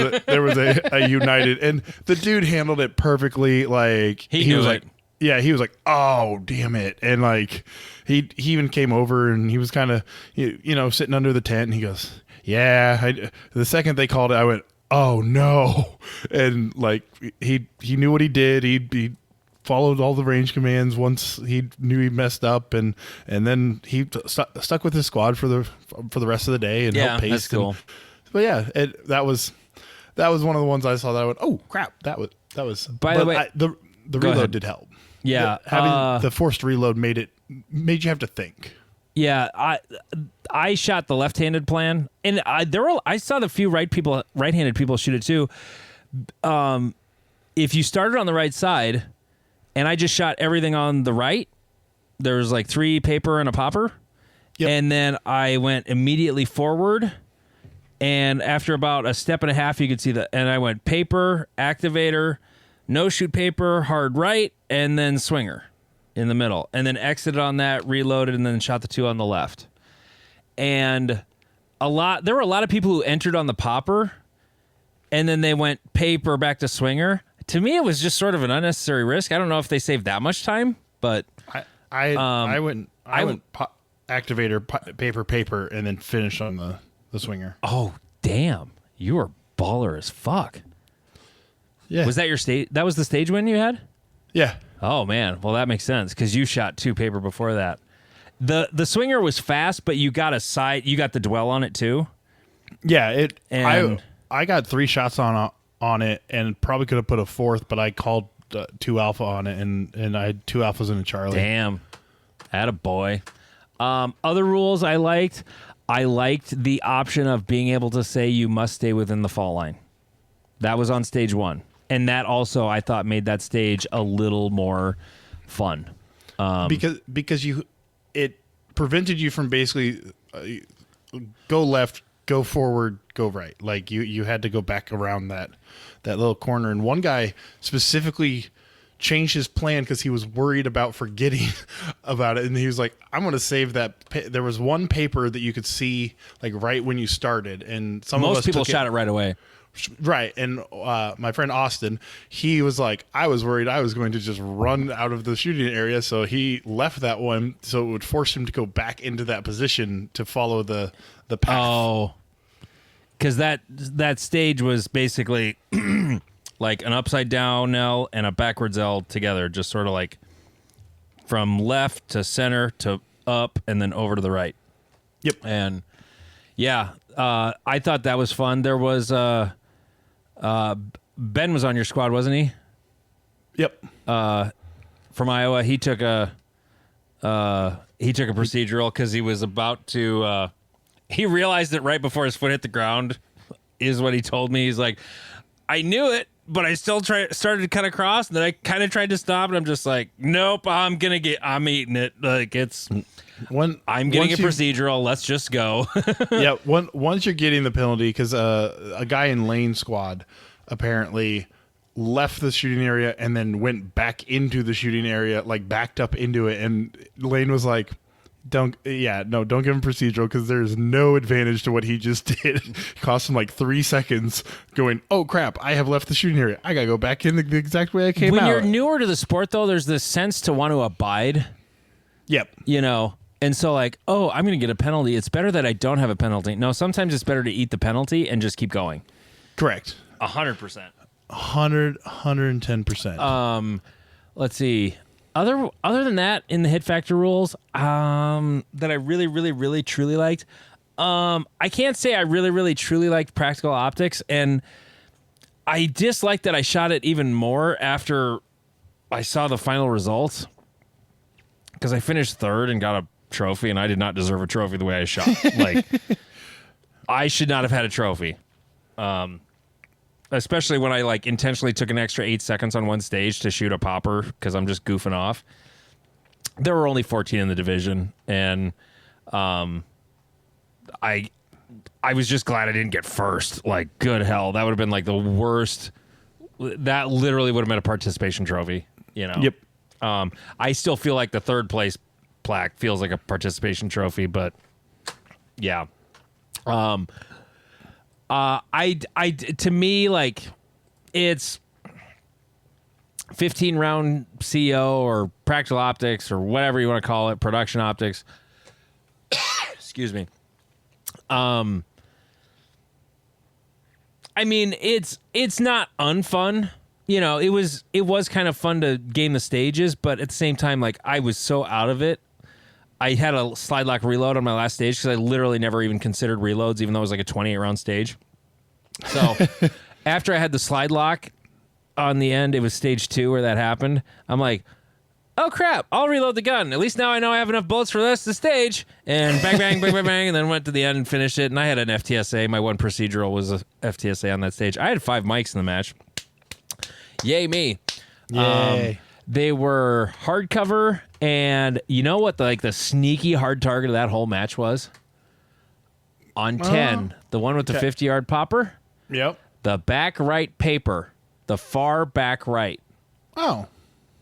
C: was a united, and the dude handled it perfectly. Like
B: He knew
C: was
B: it.
C: like, yeah, he was like, oh damn it, and like he even came over and he was kind of sitting under the tent, and he goes, yeah. The second they called it, I went, oh no, and like he knew what he did. He followed all the range commands once he knew he messed up, and then he stuck with his squad for the rest of the day and helped pace.
B: That's cool.
C: But yeah, that was one of the ones I saw that I went, oh crap, that was.
B: By the way,
C: the
B: Go
C: reload
B: ahead.
C: did help.
B: Yeah,
C: Having the forced reload made you have to think.
B: Yeah, I shot the left-handed plan, and I saw the few right-handed people shoot it too. If you started on the right side, and I just shot everything on the right, there was like 3 paper and a popper, and then I went immediately forward, and after about a step and a half, you could see and I went paper, activator, no shoot paper, hard right, and then swinger in the middle, and then exited on that, reloaded, and then shot the 2 on the left. And there were a lot of people who entered on the popper, and then they went paper back to swinger. To me, it was just sort of an unnecessary risk. I don't know if they saved that much time, but
C: I went activator, paper, and then finished on the swinger.
B: oh damn, you were baller as fuck.
C: Yeah.
B: Was that your stage? That was the stage win you had?
C: Yeah.
B: Oh man, well that makes sense because you shot 2 paper before that. The swinger was fast, but you got the dwell on it too.
C: Yeah.
B: And-
C: I got 3 shots on it, and probably could have put a 4th, but I called 2 alpha on it, and I had 2 alphas and a Charlie.
B: Damn, attaboy. Other rules I liked the option of being able to say you must stay within the fall line. That was on stage 1. And that also, I thought, made that stage a little more fun.
C: Because it prevented you from basically go left, go forward, go right. Like you had to go back around that little corner. And one guy specifically changed his plan because he was worried about forgetting about it, and he was like, I'm going to save that. There was one paper that you could see like right when you started, and
B: Most people shot it right away.
C: right. And my friend Austin, he was like, I was worried I was going to just run out of the shooting area, so he left that one so it would force him to go back into that position to follow the path.
B: Oh, because that stage was basically like an upside down L and a backwards L together, just sort of like from left to center to up and then over to the right.
C: Yep.
B: And yeah, I thought that was fun. There was Ben was on your squad, wasn't he?
C: Yep.
B: From Iowa. He took a procedural because he was about to. He realized it right before his foot hit the ground. Is what he told me. He's like, I knew it, but I still started to cut across, and then I kind of tried to stop, and I'm just like, nope, I'm eating it. Like I'm getting a procedural. Let's just go.
C: Yeah. Once you're getting the penalty, because a guy in Lane squad apparently left the shooting area and then went back into the shooting area, like backed up into it, and Lane was like, don't give him procedural because there's no advantage to what he just did. It cost him like 3 seconds going, oh crap, I have left the shooting area, I gotta go back in the exact way I came out.
B: When you're newer to the sport though, there's this sense to want to abide.
C: Yep.
B: And so like, oh, I'm going to get a penalty. It's better that I don't have a penalty. No, sometimes it's better to eat the penalty and just keep going.
C: Correct.
B: 100%.
C: 110%.
B: Let's see. Other than that, in the hit factor rules, that I really, really, really, truly liked. I can't say I really, really, truly liked practical optics, and I disliked that I shot it even more after I saw the final results because I finished third and got a trophy, and I did not deserve a trophy the way I shot. Like, I should not have had a trophy. Especially when I like intentionally took an extra 8 seconds on one stage to shoot a popper because I'm just goofing off. There were only 14 in the division, and I was just glad I didn't get first. Like, good hell, that would have been like the worst. That literally would have been a participation trophy.
C: Yep.
B: I still feel like the third place plaque feels like a participation trophy, but yeah. To me, like, it's 15 round CO or practical optics or whatever you want to call it, production optics. Excuse me. I mean, it's not unfun. It was kind of fun to game the stages, but at the same time, like, I was so out of it. I had a slide lock reload on my last stage because I literally never even considered reloads, even though it was like a 28-round stage. So after I had the slide lock on the end, it was stage 2 where that happened. I'm like, oh, crap, I'll reload the gun. At least now I know I have enough bullets for the rest of the stage. And bang, bang, bang, bang, bang, and then went to the end and finished it. And I had an FTSA. My one procedural was a FTSA on that stage. I had 5 mics in the match. Yay me.
C: Yay.
B: They were hardcover, and you know what the sneaky hard target of that whole match was? On 10, the one with the 50-yard popper?
C: Yep.
B: The back right paper. The far back right.
C: Oh.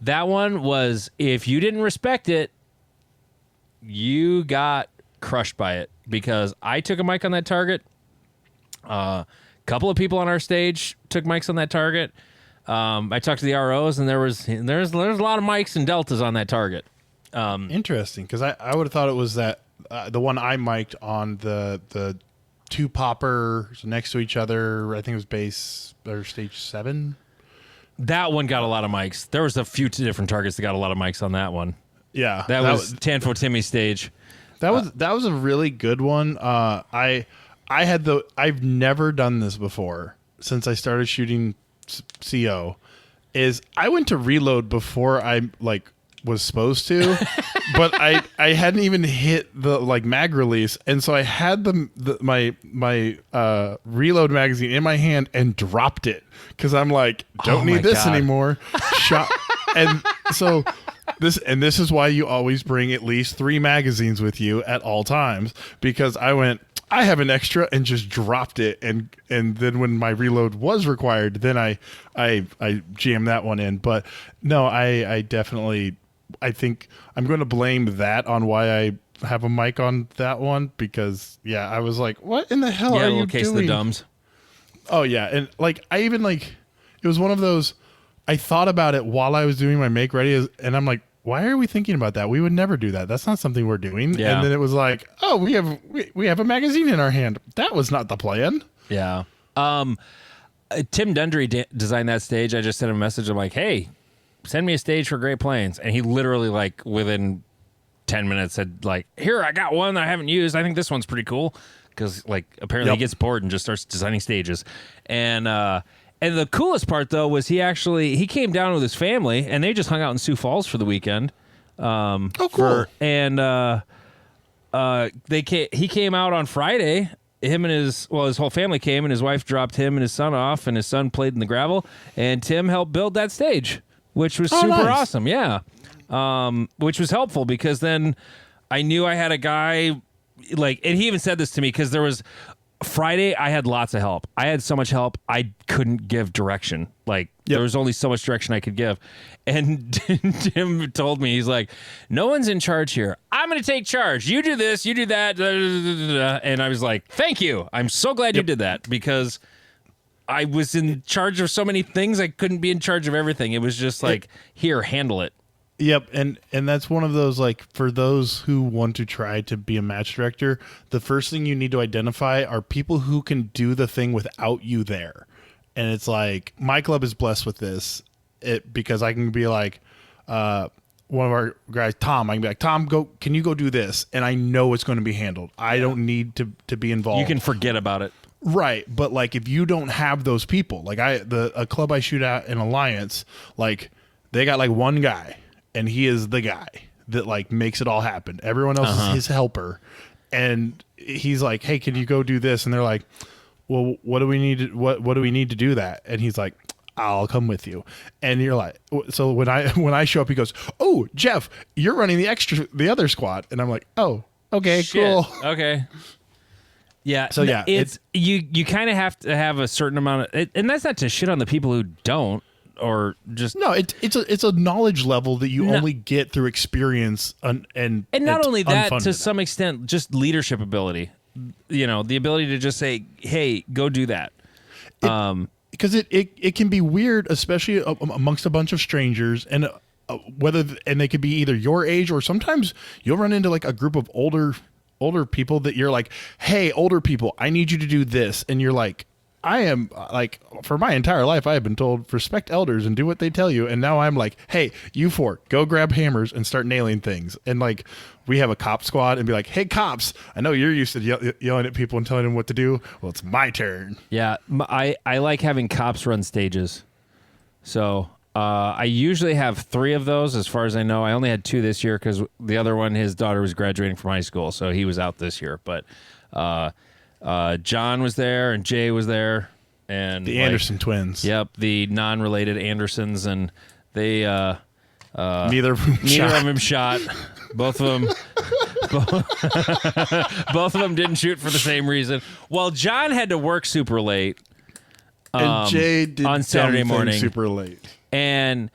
B: That one was, if you didn't respect it, you got crushed by it, because I took a mic on that target. A couple of people on our stage took mics on that target. I talked to the ROs, and there's a lot of mics and deltas on that target.
C: Interesting, because I would have thought it was that the one I mic'd on the 2 poppers next to each other. I think it was base or stage 7.
B: That one got a lot of mics. There was a few different targets that got a lot of mics on that one.
C: Yeah,
B: that was Tanfo Timmy's stage.
C: That was a really good one. I've never done this before since I started shooting CO. Is I went to reload before I was supposed to, but I hadn't even hit the mag release, and so I had my reload magazine in my hand and dropped it because I'm like, don't need this anymore. Shot, and so this is why you always bring at least 3 magazines with you at all times, because I have an extra and just dropped it, and then when my reload was required, then I jammed that one in. But no, I definitely, I think I'm going to blame that on why I have a mic on that one, because I was like, what in the hell are you
B: case
C: doing?
B: Of the dumbs.
C: Oh yeah, and I even it was one of those. I thought about it while I was doing my make ready, and I'm like, why are we thinking about that? We would never do that. That's not something we're doing.
B: Yeah.
C: And then it was like, oh, we have a magazine in our hand. That was not the plan.
B: Yeah. Tim Dundry designed that stage. I just sent him a message. I'm like, hey, send me a stage for Great Plains. And he literally, like, within 10 minutes said, like, here, I got one that I haven't used. I think this one's pretty cool. Because, like, apparently he gets bored and just starts designing stages. And the coolest part, though, was he came down with his family, and they just hung out in Sioux Falls for the weekend.
C: Cool.
B: He came out on Friday. Him and his whole family came, and his wife dropped him and his son off, and his son played in the gravel, and Tim helped build that stage, which was super awesome. Yeah. Which was helpful because then I knew I had a guy, like, and he even said this to me because there was Friday, I had lots of help. I had so much help, I couldn't give direction. Like, there was only so much direction I could give. And Tim told me, he's like, no one's in charge here. I'm going to take charge. You do this, you do that. And I was like, thank you. I'm so glad you did that because I was in charge of so many things. I couldn't be in charge of everything. It was just like, here, handle it.
C: Yep, and that's one of those, like, for those who want to try to be a match director, the first thing you need to identify are people who can do the thing without you there. And it's like, my club is blessed with this, because I can be like, one of our guys, Tom, I can be like, Tom, can you go do this? And I know it's going to be handled. I don't need to be involved.
B: You can forget about it.
C: Right, but, like, if you don't have those people, like, a club I shoot at in Alliance, like, they got, like, one guy. And he is the guy that, like, makes it all happen. Everyone else is his helper. And he's like, hey, can you go do this? And they're like, well, what do we need to do that? And he's like, I'll come with you. And you're like, so when I show up, he goes, oh, Jeff, you're running the other squad. And I'm like, oh, okay, cool.
B: Okay. Yeah.
C: So yeah,
B: it's you kind of have to have a certain amount of, and that's not to shit on the people who don't. Or just
C: no, it's a knowledge level that you only get through experience and
B: not only that, to some extent, just leadership ability. You know, the ability to just say, "Hey, go do that."
C: Because it can be weird, especially amongst a bunch of strangers, and they could be either your age or sometimes you'll run into, like, a group of older people that you're like, "Hey, older people, I need you to do this," and you're like, I am, like, for my entire life, I have been told, respect elders and do what they tell you. And now I'm like, hey, you four, go grab hammers and start nailing things. And, like, we have a cop squad and be like, hey, cops, I know you're used to yelling at people and telling them what to do. Well, it's my turn.
B: Yeah, I like having cops run stages. So I usually have 3 of those as far as I know. I only had 2 this year because the other one, his daughter was graduating from high school. So he was out this year. But John was there and Jay was there, and
C: the Anderson twins.
B: Yep, the non-related Andersons, and they
C: neither of them shot.
B: Both of them, both of them didn't shoot for the same reason. Well, John had to work super late,
C: and Jay did
B: on Saturday morning
C: super late,
B: and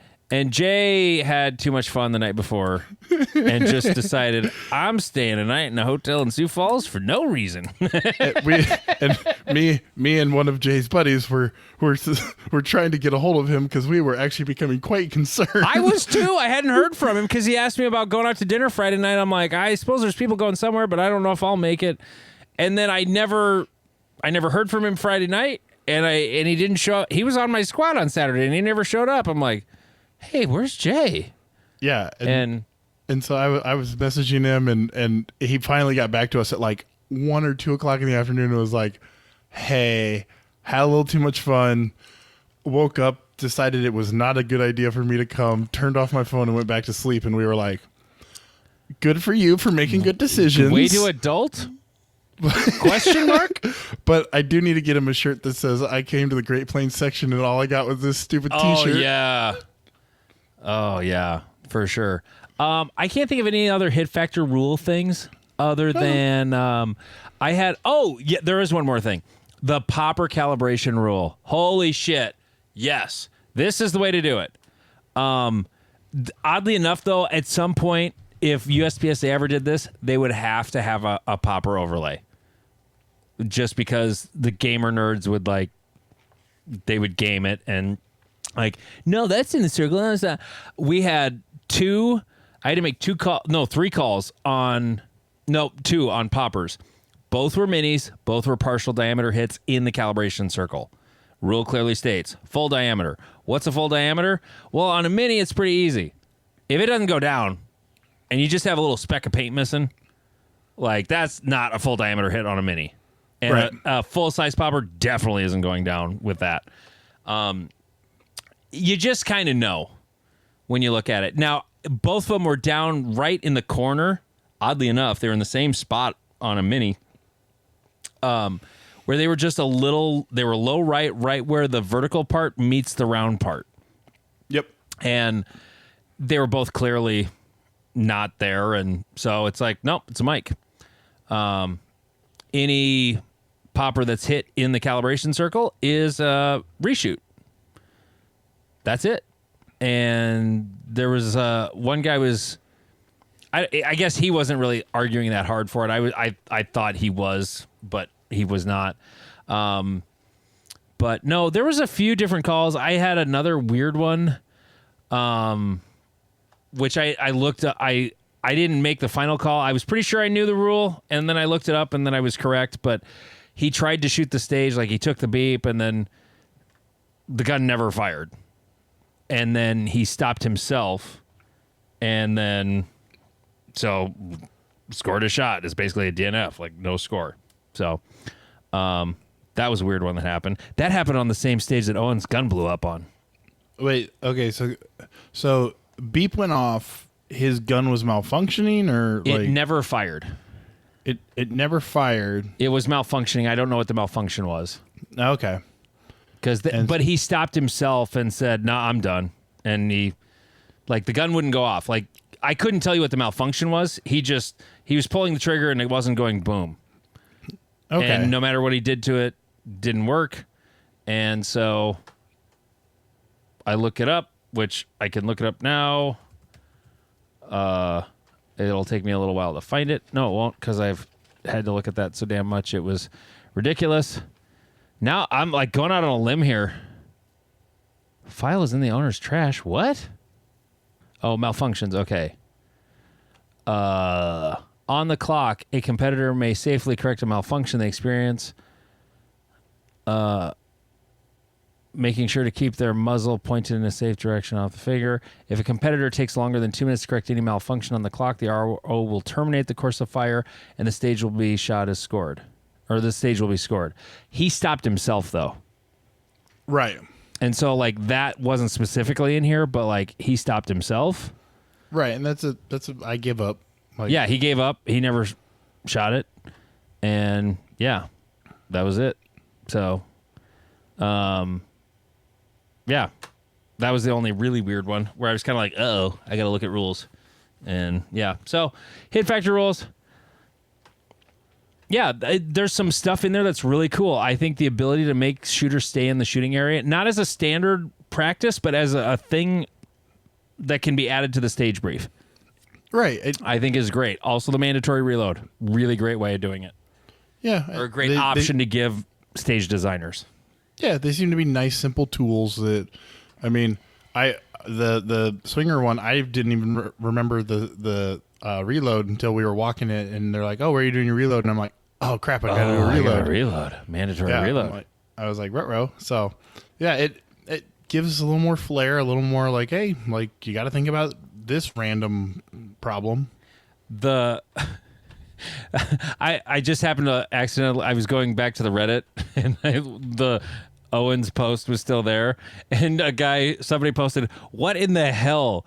B: Jay had too much fun the night before and just decided, I'm staying a night in a hotel in Sioux Falls for no reason.
C: Me and one of Jay's buddies were trying to get a hold of him because we were actually becoming quite concerned.
B: I was too. I hadn't heard from him because he asked me about going out to dinner Friday night. I'm like, I suppose there's people going somewhere, but I don't know if I'll make it. And then I never heard from him Friday night, and he didn't show up. He was on my squad on Saturday, and he never showed up. I'm like, hey, where's Jay?
C: Yeah.
B: And
C: so I was messaging him, and he finally got back to us at like 1 or 2 o'clock in the afternoon and was like, hey, had a little too much fun, woke up, decided it was not a good idea for me to come, turned off my phone and went back to sleep. And we were like, good for you for making good decisions.
B: Way too adult? Question mark?
C: But I do need to get him a shirt that says I came to the Great Plains section and all I got was this stupid t-shirt.
B: Oh, yeah, for sure. I can't think of any other hit factor rule things other than I had. Oh, yeah, there is one more thing. The popper calibration rule. Holy shit. Yes, this is the way to do it. Oddly enough, though, at some point, if USPSA ever did this, they would have to have a popper overlay. Just because the gamer nerds would, like, they would game it and, like, no, that's in the circle. That's not. We had 2. I had to make 3 calls on, 2 on poppers. Both were minis. Both were partial diameter hits in the calibration circle. Rule clearly states full diameter. What's a full diameter? Well, on a Mini, it's pretty easy. If it doesn't go down and you just have a little speck of paint missing, like that's not a full diameter hit on a Mini. And
C: Right.
B: a full-size popper definitely isn't going down with that. You just kind of know when you look at it. Now, both of them were down right in the corner. Oddly enough, they were in the same spot on a Mini, where they were just a little, they were low right where the vertical part meets the round part.
C: Yep.
B: And they were both clearly not there. And so it's like, nope, it's a mic. Any popper that's hit in the calibration circle is a reshoot. That's it. And there was one guy was, I guess he wasn't really arguing that hard for it. I thought he was, but he was not. But no, there was a few different calls. I had another weird one, which I looked up. I didn't make the final call. I was pretty sure I knew the rule, and then I looked it up, and then I was correct. But he tried to shoot the stage, like he took the beep, and then the gun never fired. And then he stopped himself, and then so scored a shot. It's basically a DNF, like no score. So that was a weird one that happened. That happened on the same stage that Owen's gun blew up on.
C: Wait. Okay. So beep went off. His gun was malfunctioning, or
B: It
C: like
B: never fired.
C: it never fired.
B: It was malfunctioning. I don't know what the malfunction was.
C: Okay.
B: But he stopped himself and said, "Nah, I'm done." And he, like, the gun wouldn't go off. Like, I couldn't tell you what the malfunction was. He was pulling the trigger and it wasn't going boom.
C: Okay.
B: And no matter what he did to it, didn't work. And so I look it up, which I can look it up now. It'll take me a little while to find it. No, it won't, because I've had to look at that so damn much. It was ridiculous. Now I'm like going out on a limb here. File is in the owner's trash. What? Oh, malfunctions. Okay. On the clock, a competitor may safely correct a malfunction they experience, making sure to keep their muzzle pointed in a safe direction off the figure. If a competitor takes longer than 2 minutes to correct any malfunction on the clock, the RO will terminate the course of fire and the stage will be shot as scored. Or the stage will be scored. He stopped himself, though.
C: Right.
B: And so, like, that wasn't specifically in here, but, like, he stopped himself.
C: Right. And that's I give up. Like,
B: Yeah, he gave up. He never shot it. And, yeah, that was it. So, yeah, that was the only really weird one where I was kind of like, uh-oh, I got to look at rules. And, yeah, so hit factor rules. Yeah, there's some stuff in there that's really cool. I think the ability to make shooters stay in the shooting area, not as a standard practice, but as a thing that can be added to the stage brief,
C: Right.
B: I think is great. Also, the mandatory reload, really great way of doing it,
C: Yeah.
B: or a great option to give stage designers.
C: Yeah, they seem to be nice, simple tools that, I mean, the swinger one, I didn't even remember the reload until we were walking it, and they're like, "Oh, where are you doing your reload?" And I'm like, "Oh crap, I gotta do a reload."
B: Reload, mandatory
C: Yeah,
B: reload.
C: I was like, "Ruh-roh." So, yeah, it gives us a little more flair, a little more like, hey, like you got to think about this random problem.
B: I just happened to accidentally, I was going back to the Reddit and the Owens post was still there, and somebody posted, "What in the hell?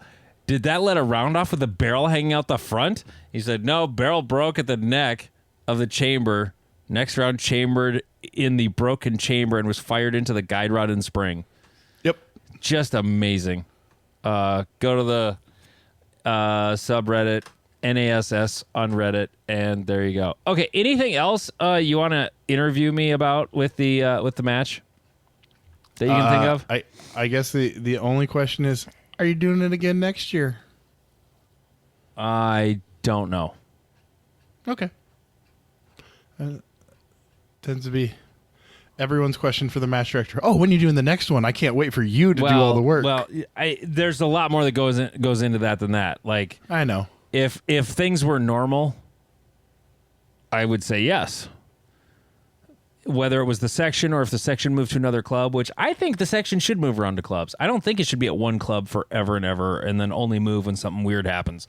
B: Did that let a round off with the barrel hanging out the front?" He said, "No, barrel broke at the neck of the chamber. Next round chambered in the broken chamber and was fired into the guide rod and spring."
C: Yep.
B: Just amazing. Go to the subreddit NASS on Reddit, and there you go. Okay, anything else you want to interview me about with the match that you can think of?
C: I guess the only question is, are you doing it again next year?
B: I don't know.
C: Okay. Tends to be everyone's question for the match director. Oh, when are you doing the next one? I can't wait for you to do all the work.
B: Well, there's a lot more that goes into that than that. Like,
C: I know.
B: if things were normal, I would say yes. whether it was the section or if the section moved to another club, which I think the section should move around to clubs. I don't think it should be at one club forever and ever and then only move when something weird happens.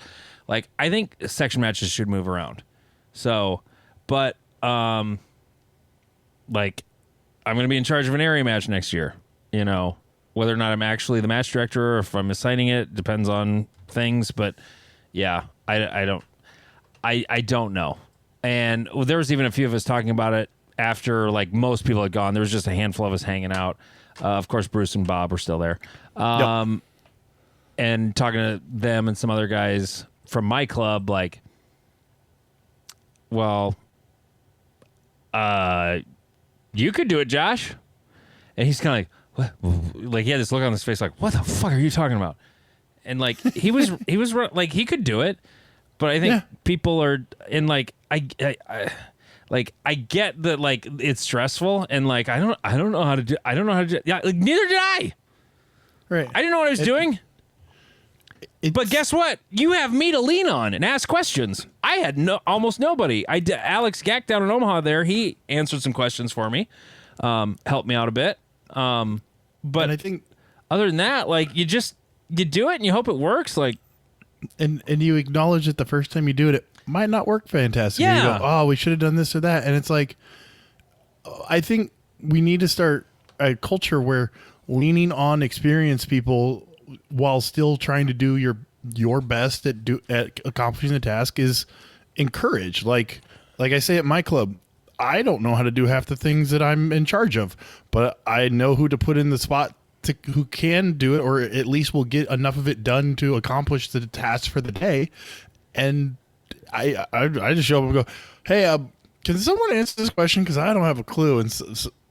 B: Like, I think section matches should move around. So, but, like, I'm going to be in charge of an area match next year. You know, whether or not I'm actually the match director or if I'm assigning it depends on things. But, yeah, I don't know. And there was even a few of us talking about it after, like, most people had gone. There was just a handful of us hanging out. Of course, Bruce and Bob were still there. And talking to them and some other guys from my club, like, well, you could do it, Josh. And he's kind of like, what? Like, he had this look on his face like, what the fuck are you talking about? And, like, he was like, he could do it. But I think people are in, like, I get that, like, it's stressful and, like, I don't know how to do. Yeah, like, neither did I.
C: Right.
B: I didn't know what I was doing. But guess what? You have me to lean on and ask questions. I had almost nobody. Alex Gack down in Omaha there, he answered some questions for me, helped me out a bit. But
C: I think,
B: other than that, like, you do it and you hope it works. Like,
C: and you acknowledge that the first time you do it, it might not work fantastic.
B: Yeah.
C: You go, oh, we should have done this or that. And it's like, I think we need to start a culture where leaning on experienced people while still trying to do your best at accomplishing the task is encouraged. Like I say at my club, I don't know how to do half the things that I'm in charge of, but I know who to put in the spot who can do it, or at least will get enough of it done to accomplish the task for the day. And I just show up and go, hey, can someone answer this question? Because I don't have a clue. And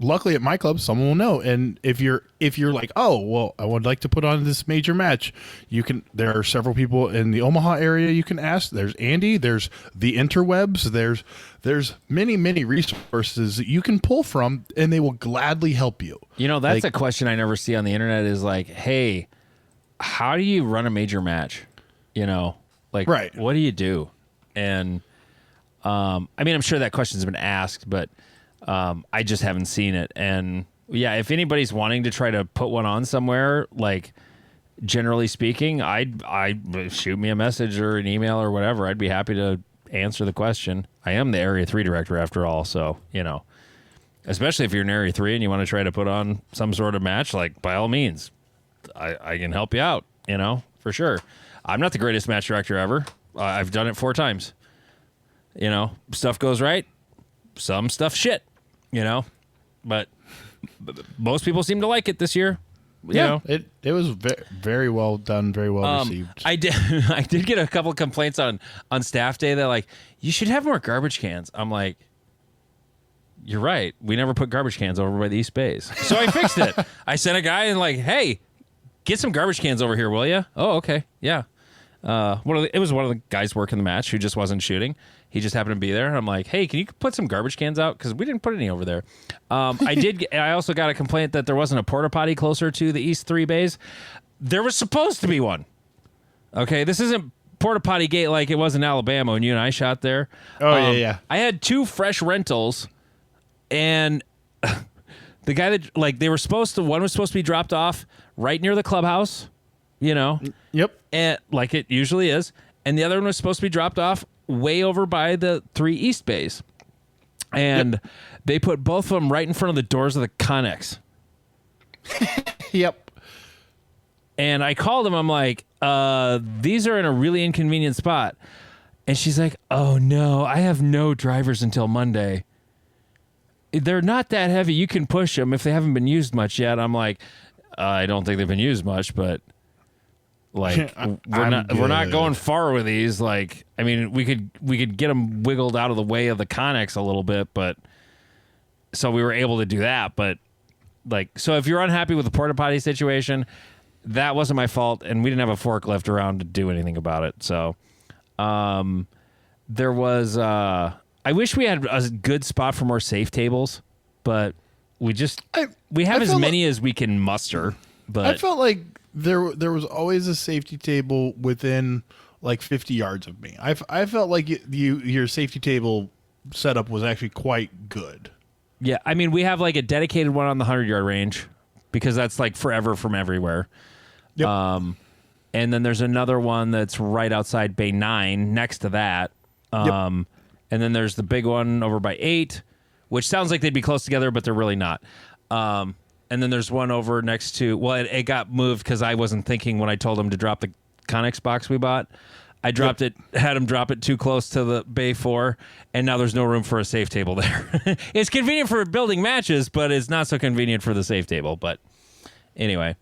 C: luckily at my club, someone will know. And if you're like, oh, well, I would like to put on this major match, you can. There are several people in the Omaha area you can ask. There's Andy. There's the interwebs. There's many resources that you can pull from, and they will gladly help you.
B: you know, that's a question I never see on the internet is like, hey, how do you run a major match? You know, like,
C: Right.
B: what do you do? And I mean, I'm sure that question's been asked, but I just haven't seen it. And yeah, if anybody's wanting to try to put one on somewhere, like, generally speaking, I'd shoot me a message or an email or whatever. I'd be happy to answer the question. I am the Area 3 director after all, so, you know, especially if you're in Area 3 and you want to try to put on some sort of match, like, by all means, I can help you out, you know, for sure. I'm not the greatest match director ever. I've done it 4 times. You know, stuff goes right, some stuff shit, you know, but most people seem to like it this year. You know?
C: It was very well done, very well received.
B: I did get a couple of complaints on staff day that, like, you should have more garbage cans. I'm like, you're right. We never put garbage cans over by the East Bays. So I fixed it. I sent a guy and, like, hey, get some garbage cans over here, will you? Oh, okay. Yeah. It was one of the guys working the match who just wasn't shooting. He just happened to be there. I'm like, hey, can you put some garbage cans out? Because we didn't put any over there. I also got a complaint that there wasn't a porta potty closer to the East 3 bays. There was supposed to be one. Okay, this isn't porta potty gate like it was in Alabama when you and I shot there.
C: Oh, yeah.
B: I had 2 fresh rentals, and the guy that, like, one was supposed to be dropped off right near the clubhouse, you know.
C: Yep.
B: And like it usually is. And the other one was supposed to be dropped off way over by the 3 East bays. And they put both of them right in front of the doors of the Connex.
C: Yep.
B: And I called him. I'm like, these are in a really inconvenient spot. And she's like, oh, no, I have no drivers until Monday. They're not that heavy. You can push them if they haven't been used much yet. I'm like, I don't think they've been used much, but... Like, we're not going far with these. Like, I mean, we could get them wiggled out of the way of the Connex a little bit, but so we were able to do that. But, like, so if you're unhappy with the porta potty situation, that wasn't my fault, and we didn't have a forklift around to do anything about it. So, there was. I wish we had a good spot for more safe tables, but we have as many as we can muster. But
C: I felt like there was always a safety table within like 50 yards of me. I felt like your safety table setup was actually quite good.
B: Yeah, I mean, we have like a dedicated one on the 100-yard range because that's like forever from everywhere.
C: Yep.
B: And then there's another one that's right outside Bay 9 next to that. And then there's the big one over by 8, which sounds like they'd be close together, but they're really not. And then there's one over next to, well, it got moved because I wasn't thinking when I told him to drop the Connex box we bought. I dropped it, had him drop it too close to the Bay 4, and now there's no room for a safe table there. It's convenient for building matches, but it's not so convenient for the safe table. But anyway,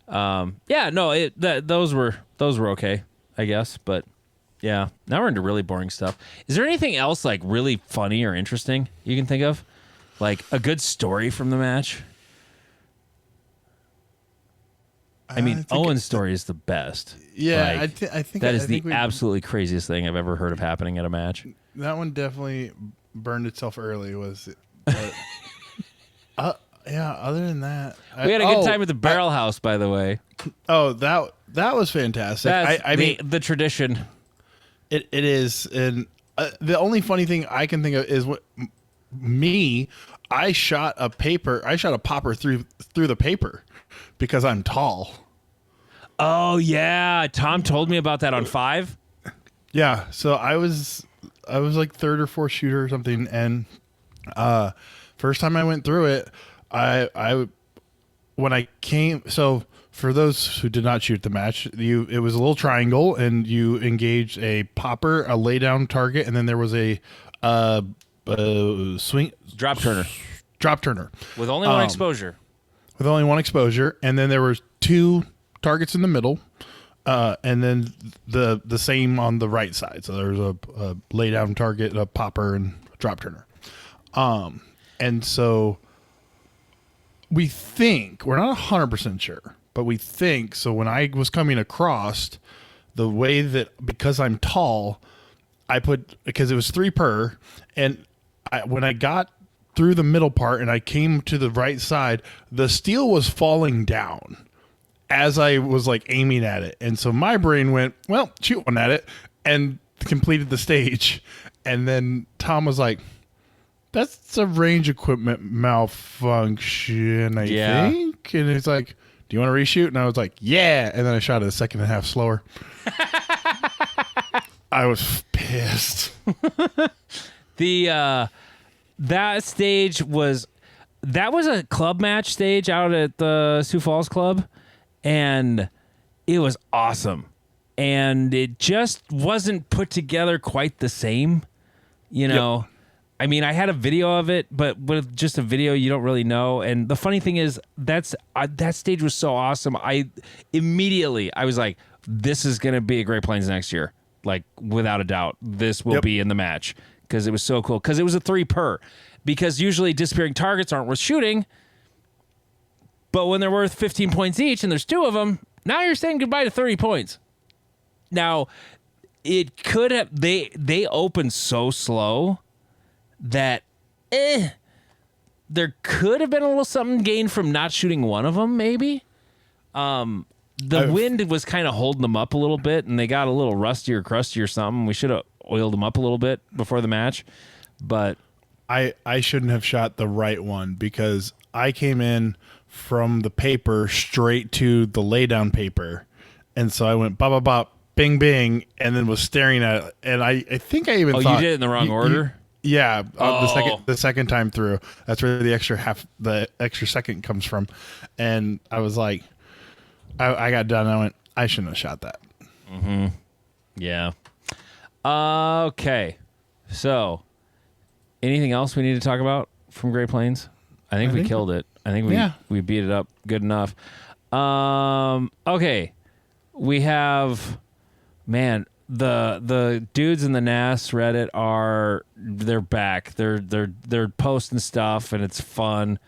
B: those were okay, I guess. But yeah, now we're into really boring stuff. Is there anything else like really funny or interesting you can think of? Like a good story from the match? I mean, Owen's story is the best.
C: Yeah,
B: Like,
C: I think
B: that is
C: I think
B: the absolutely craziest thing I've ever heard of happening at a match.
C: That one definitely burned itself early. Yeah. Other than that,
B: We had a good time at the Barrel House, by the way.
C: that was fantastic.
B: That's
C: I mean,
B: the tradition.
C: it is, and the only funny thing I can think of is I shot a popper through the paper because I'm tall.
B: Oh yeah, Tom told me about that on 5.
C: Yeah, so I was like third or fourth shooter or something, and first time I went through it, when I came. So for those who did not shoot the match, it was a little triangle, and you engaged a popper, a lay down target, and then there was a swing
B: Drop turner
C: drop turner
B: with only one exposure.
C: with only one exposure, and then there was 2 targets in the middle, and then the same on the right side. So there was a lay down target, a popper, and a drop turner. And so we think, we're not 100% sure, but we think, so when I was coming across, the way that, because I'm tall, because it was 3 per, and when I got through the middle part and I came to the right side, the steel was falling down as I was like aiming at it. And so my brain went, well, shoot one at it, and completed the stage. And then Tom was like, that's a range equipment malfunction, I think. And he's like, do you want to reshoot? And I was like, yeah. And then I shot it a second and a half slower. I was pissed.
B: That stage was a club match stage out at the Sioux Falls Club, and it was awesome. And it just wasn't put together quite the same, you know. Yep. I mean, I had a video of it, but with just a video, you don't really know. And the funny thing is, that stage was so awesome. I was like, this is going to be a Great Plains next year. Like, without a doubt, this will be in the match. Because it was so cool. Because it was a 3 per. Because usually disappearing targets aren't worth shooting. But when they're worth 15 points each and there's 2 of them, now you're saying goodbye to 30 points. Now, it could have... They opened so slow that there could have been a little something gained from not shooting one of them, maybe. The wind was kind of holding them up a little bit, and they got a little rusty or crusty or something. We should have oiled them up a little bit before the match, but
C: I shouldn't have shot the right one because I came in from the paper straight to the lay down paper, and so I went bop bop bop bing bing, and then was staring at it, and I think I even thought
B: you did it in the wrong order.
C: The second time through, that's where the extra second comes from, and I was like, I got done. I went, I shouldn't have shot that.
B: Mm-hmm. Yeah. Okay. So, anything else we need to talk about from Great Plains? I think we killed it. I think we beat it up good enough. Okay. We have, man, the dudes in the NAS Reddit they're back. They're posting stuff and it's fun.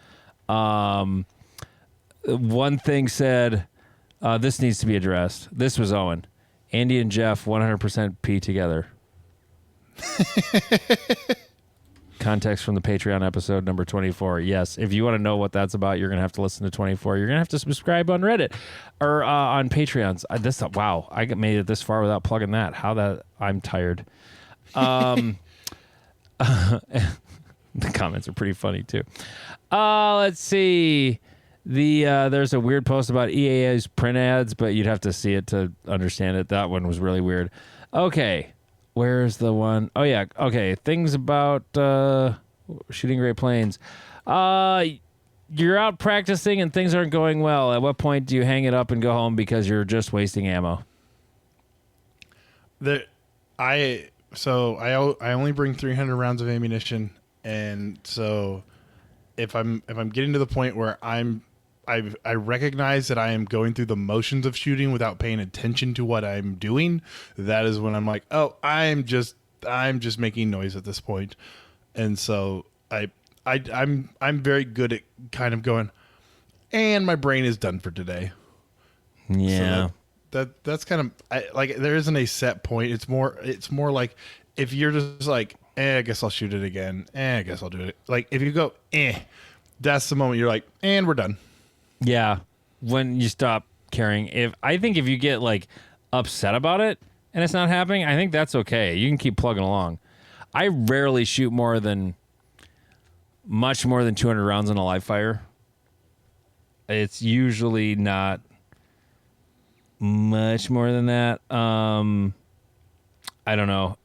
B: One thing said, this needs to be addressed. This was Owen. Andy and Jeff 100% pee together. Context from the Patreon episode number 24. Yes, if you want to know what that's about, you're going to have to listen to 24. You're going to have to subscribe on Reddit or on Patreons. Wow, I made it this far without plugging that. I'm tired. The comments are pretty funny too. Let's see. There's a weird post about EA's print ads, but you'd have to see it to understand it. That one was really weird. Okay, where's the one? Oh yeah, okay. Things about shooting Great Plains. You're out practicing and things aren't going well. At what point do you hang it up and go home because you're just wasting ammo?
C: I only bring 300 rounds of ammunition, and so if I'm getting to the point where I recognize that I am going through the motions of shooting without paying attention to what I'm doing, that is when I'm like, oh, I'm just making noise at this point. And so I'm very good at kind of going, and my brain is done for today.
B: Yeah.
C: So that's kind of like, there isn't a set point. It's more like if you're just like, I guess I'll shoot it again. I guess I'll do it. Like if you go, that's the moment you're like, and we're done.
B: Yeah. When you stop caring. I think if you get like upset about it and it's not happening, I think that's okay. You can keep plugging along. I rarely shoot much more than 200 rounds in a live fire. It's usually not much more than that. I don't know.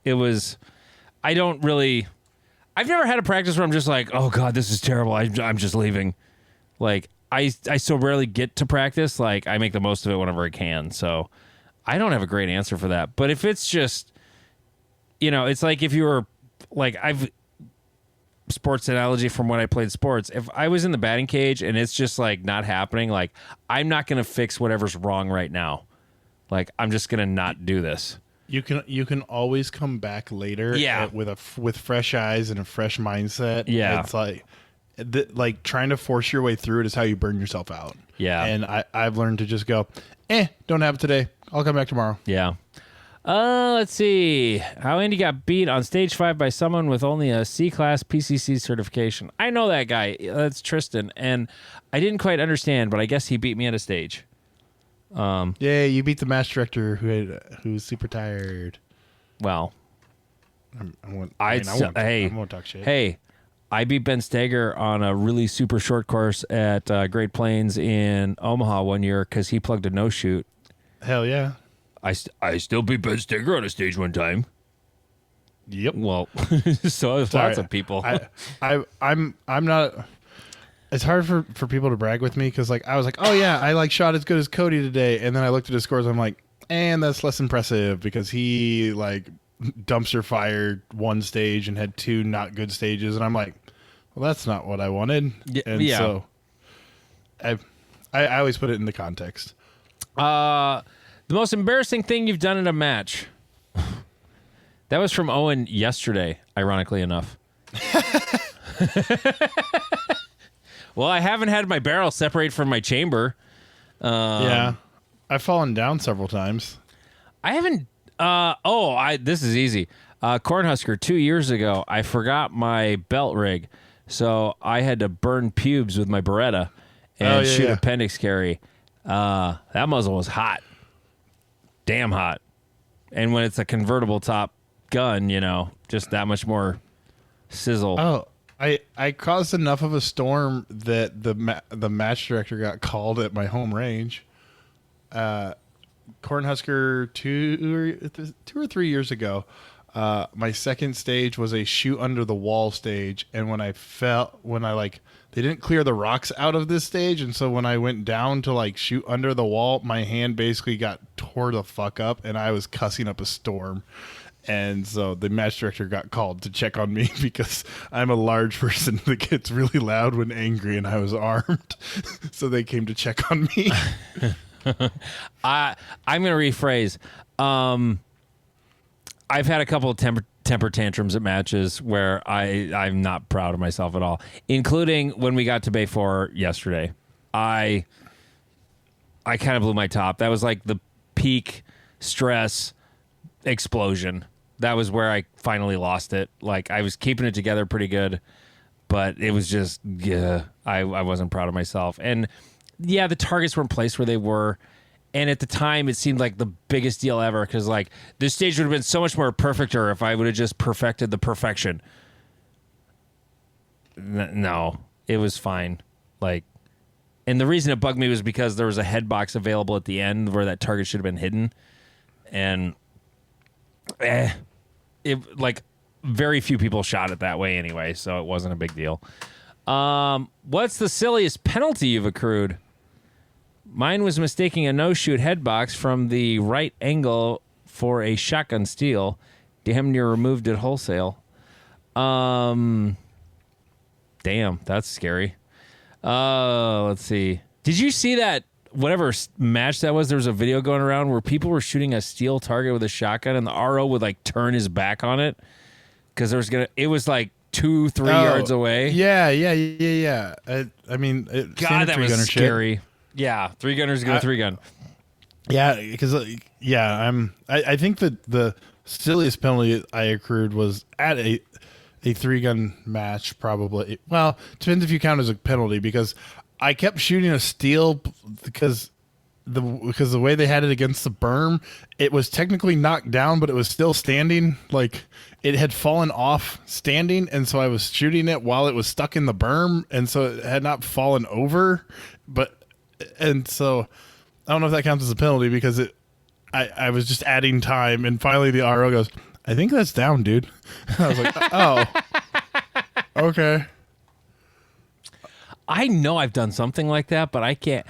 B: I've never had a practice where I'm just like, oh God, this is terrible. I'm just leaving. Like I so rarely get to practice. Like I make the most of it whenever I can. So I don't have a great answer for that. But if it's just, it's like if you were like, sports analogy from when I played sports. If I was in the batting cage and it's just like not happening, like I'm not going to fix whatever's wrong right now. Like I'm just going to not do this.
C: You can always come back later, with fresh eyes and a fresh mindset.
B: Yeah,
C: it's like trying to force your way through it is how you burn yourself out.
B: Yeah,
C: and I've learned to just go, don't have it today. I'll come back tomorrow.
B: Yeah. Let's see how Andy got beat on stage 5 by someone with only a C-class PCC certification. I know that guy. That's Tristan, and I didn't quite understand, but I guess he beat me at a stage.
C: Yeah, you beat the match director who's super tired.
B: Well,
C: I won't talk shit.
B: Hey, I beat Ben Steger on a really super short course at Great Plains in Omaha one year because he plugged a no-shoot.
C: Hell yeah.
B: I still beat Ben Steger on a stage one time.
C: Yep.
B: Well, so lots of people.
C: I'm not. It's hard for people to brag with me because I was like, oh yeah, I shot as good as Cody today, and then I looked at his scores. I'm like, and that's less impressive because he dumpster fired one stage and had 2 not good stages, and I'm like, well, that's not what I wanted.
B: Yeah.
C: So I always put it in the context.
B: The most embarrassing thing you've done in a match. That was from Owen yesterday, ironically enough. Well, I haven't had my barrel separate from my chamber.
C: Yeah. I've fallen down several times.
B: I haven't. This is easy. Cornhusker 2 years ago, I forgot my belt rig. So I had to burn pubes with my Beretta and shoot appendix carry. That muzzle was hot. Damn hot. And when it's a convertible top gun, just that much more sizzle.
C: Oh, I caused enough of a storm that the match director got called at my home range. Cornhusker 2 or 3 years ago, my second stage was a shoot under the wall stage, and they didn't clear the rocks out of this stage, and so when I went down to shoot under the wall, my hand basically got tore the fuck up, and I was cussing up a storm. And so the match director got called to check on me because I'm a large person that gets really loud when angry, and I was armed. So they came to check on me.
B: I'm going to rephrase. I've had a couple of temper tantrums at matches where I'm not proud of myself at all, including when we got to Bay 4 yesterday. I kind of blew my top. That was like the peak stress explosion. That was where I finally lost it. I was keeping it together pretty good, but it was just, I wasn't proud of myself. And yeah, the targets weren't placed where they were. And at the time, it seemed like the biggest deal ever because, this stage would have been so much more perfecter if I would have just perfected the perfection. no, it was fine. Like, and the reason it bugged me was because there was a head box available at the end where that target should have been hidden, and it like very few people shot it that way anyway, so it wasn't a big deal. What's the silliest penalty you've accrued? Mine was mistaking a no-shoot head box from the right angle for a shotgun steal. Damn near removed it wholesale. Damn, that's scary. Let's see. Did you see that whatever match that was? There was a video going around where people were shooting a steel target with a shotgun and the RO would like turn his back on it because it was like 2-3 yards away.
C: Yeah. I mean,
B: God, that was scary. Yeah, 3-gunners go 3-gun.
C: Yeah, because I think that the silliest penalty I accrued was at a 3-gun match, probably. Well, depends if you count as a penalty, because I kept shooting a steel because the way they had it against the berm, it was technically knocked down, but it was still standing. Like, it had fallen off standing, and so I was shooting it while it was stuck in the berm, and so it had not fallen over. And so I don't know if that counts as a penalty, because I was just adding time, and finally the RO goes, I think that's down, dude. I was like, oh, okay.
B: I know I've done something like that, but I can't.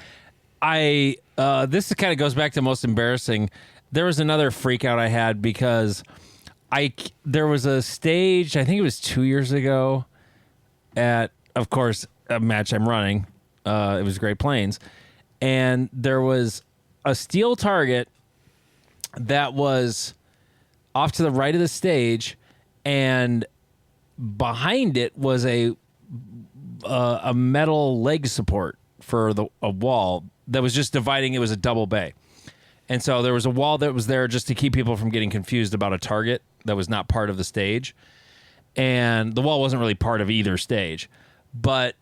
B: This kind of goes back to most embarrassing. There was another freak out I had because there was a stage, I think it was 2 years ago, at, of course, a match I'm running. It was Great Plains. And there was a steel target that was off to the right of the stage, and behind it was a metal leg support for a wall that was just dividing. It was a double bay. And so there was a wall that was there just to keep people from getting confused about a target that was not part of the stage. And the wall wasn't really part of either stage. But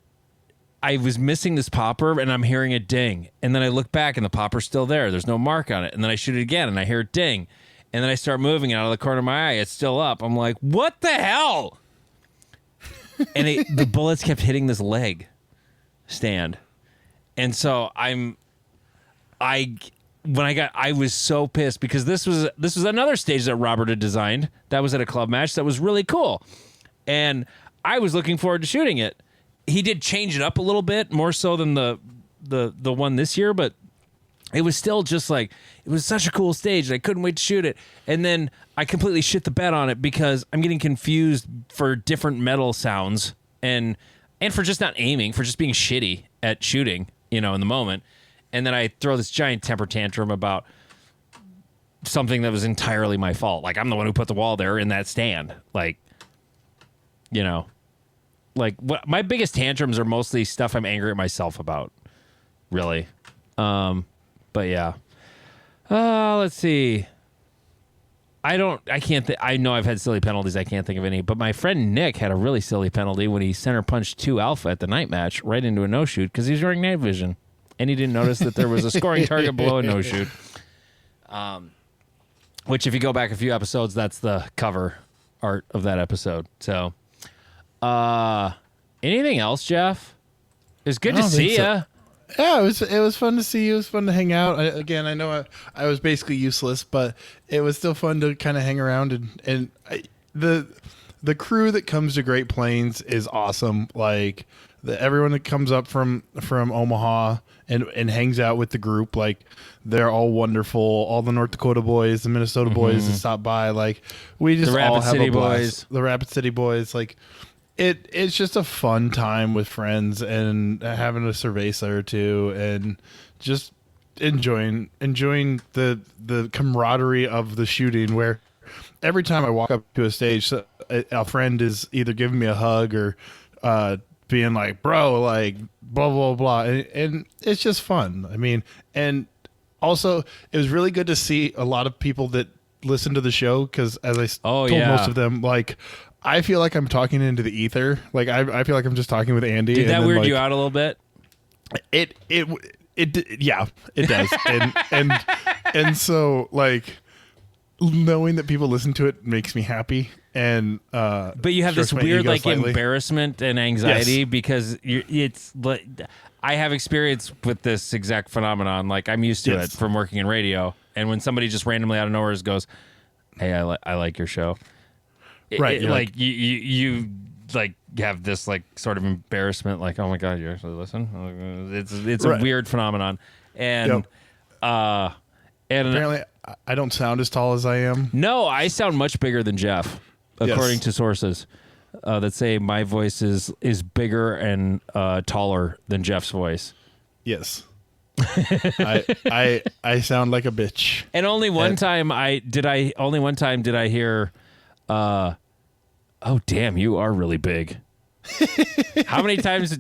B: I was missing this popper, and I'm hearing a ding. And then I look back, and the popper's still there. There's no mark on it. And then I shoot it again, and I hear a ding. And then I start moving out of the corner of my eye. It's still up. I'm like, what the hell? And the bullets kept hitting this leg stand. And so I was so pissed, because this was another stage that Robert had designed that was at a club match that was really cool. And I was looking forward to shooting it. He did change it up a little bit, more so than the one this year, but it was still just like, it was such a cool stage, and I couldn't wait to shoot it. And then I completely shit the bed on it because I'm getting confused for different metal sounds and for just not aiming, for just being shitty at shooting, in the moment. And then I throw this giant temper tantrum about something that was entirely my fault. Like, I'm the one who put the wall there in that stand. Like, what my biggest tantrums are mostly stuff I'm angry at myself about, really. But yeah. Let's see. I know I've had silly penalties. I can't think of any. But my friend Nick had a really silly penalty when he center punched 2 Alpha at the night match right into a no-shoot because he was wearing night vision. And he didn't notice that there was a scoring target below a no-shoot. Which, if you go back a few episodes, that's the cover art of that episode. So, anything else, Jeff? It was good to see you.
C: Yeah, it was fun to see you. It was fun to hang out. I know I was basically useless, but it was still fun to kind of hang around. And the crew that comes to Great Plains is awesome. Like, everyone that comes up from Omaha and hangs out with the group, like, they're all wonderful. All the North Dakota boys, the Minnesota boys that stop by, like, we just all have a blast. The Rapid City boys, like, it's just a fun time with friends and having a cerveza or two and just enjoying the camaraderie of the shooting, where every time I walk up to a stage, a friend is either giving me a hug or being like, bro, like, blah, blah, blah. And it's just fun. I mean, and also it was really good to see a lot of people that listen to the show, because as I told most of them, like, I feel like I'm talking into the ether. Like, I feel like I'm just talking with Andy.
B: Did that weird you out a little bit?
C: Yeah, it does. and so, like, knowing that people listen to it makes me happy. and
B: But you have this
C: strokes my
B: weird
C: ego
B: like
C: slightly.
B: embarrassment and anxiety because it's like I have experience with this exact phenomenon. Like I'm used to
C: Yes.
B: it from working in radio, and when somebody just randomly out of nowhere goes, "Hey, I like your show,"
C: Right, you're
B: like you like have this like sort of embarrassment, like, "Oh my god, you actually listen?" It's a
C: Right.
B: weird phenomenon, and
C: Yep.
B: and
C: Apparently, I don't sound as tall as I am.
B: no, I sound much bigger than Jeff, according
C: Yes.
B: to sources that say my voice is bigger and taller than Jeff's voice.
C: Yes. I sound like a bitch.
B: And only one time did I hear, "Oh damn, you are really big." How many times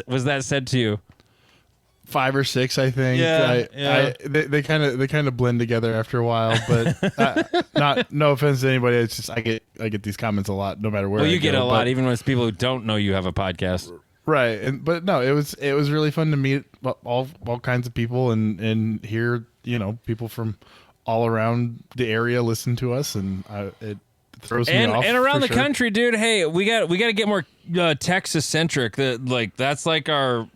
B: was that said to you?
C: 5 or 6, I think.
B: Yeah,
C: They kind of blend together after a while, but no offense to anybody. It's just I get these comments a lot, no matter where.
B: Well,
C: I
B: you get
C: go,
B: a lot,
C: but-
B: even with people who don't know you have a podcast.
C: right? But no, it was really fun to meet all kinds of people and hear people from all around the area listen to us, and it throws me off
B: And around
C: for
B: the
C: sure.
B: country, dude. Hey, we got to get more Texas centric. That's like our.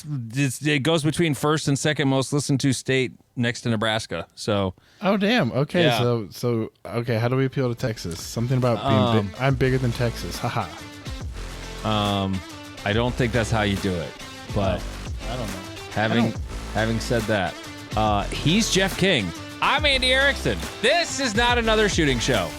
B: It goes between first and second most listened to state next to Nebraska. So
C: Oh damn. Okay.
B: Yeah.
C: So okay. How do we appeal to Texas? Something about being big. I'm bigger than Texas. Haha.
B: I don't think that's how you do it. But
C: I don't know.
B: having said that, he's Jeff King. I'm Andy Erickson. This is Not Another Shooting Show.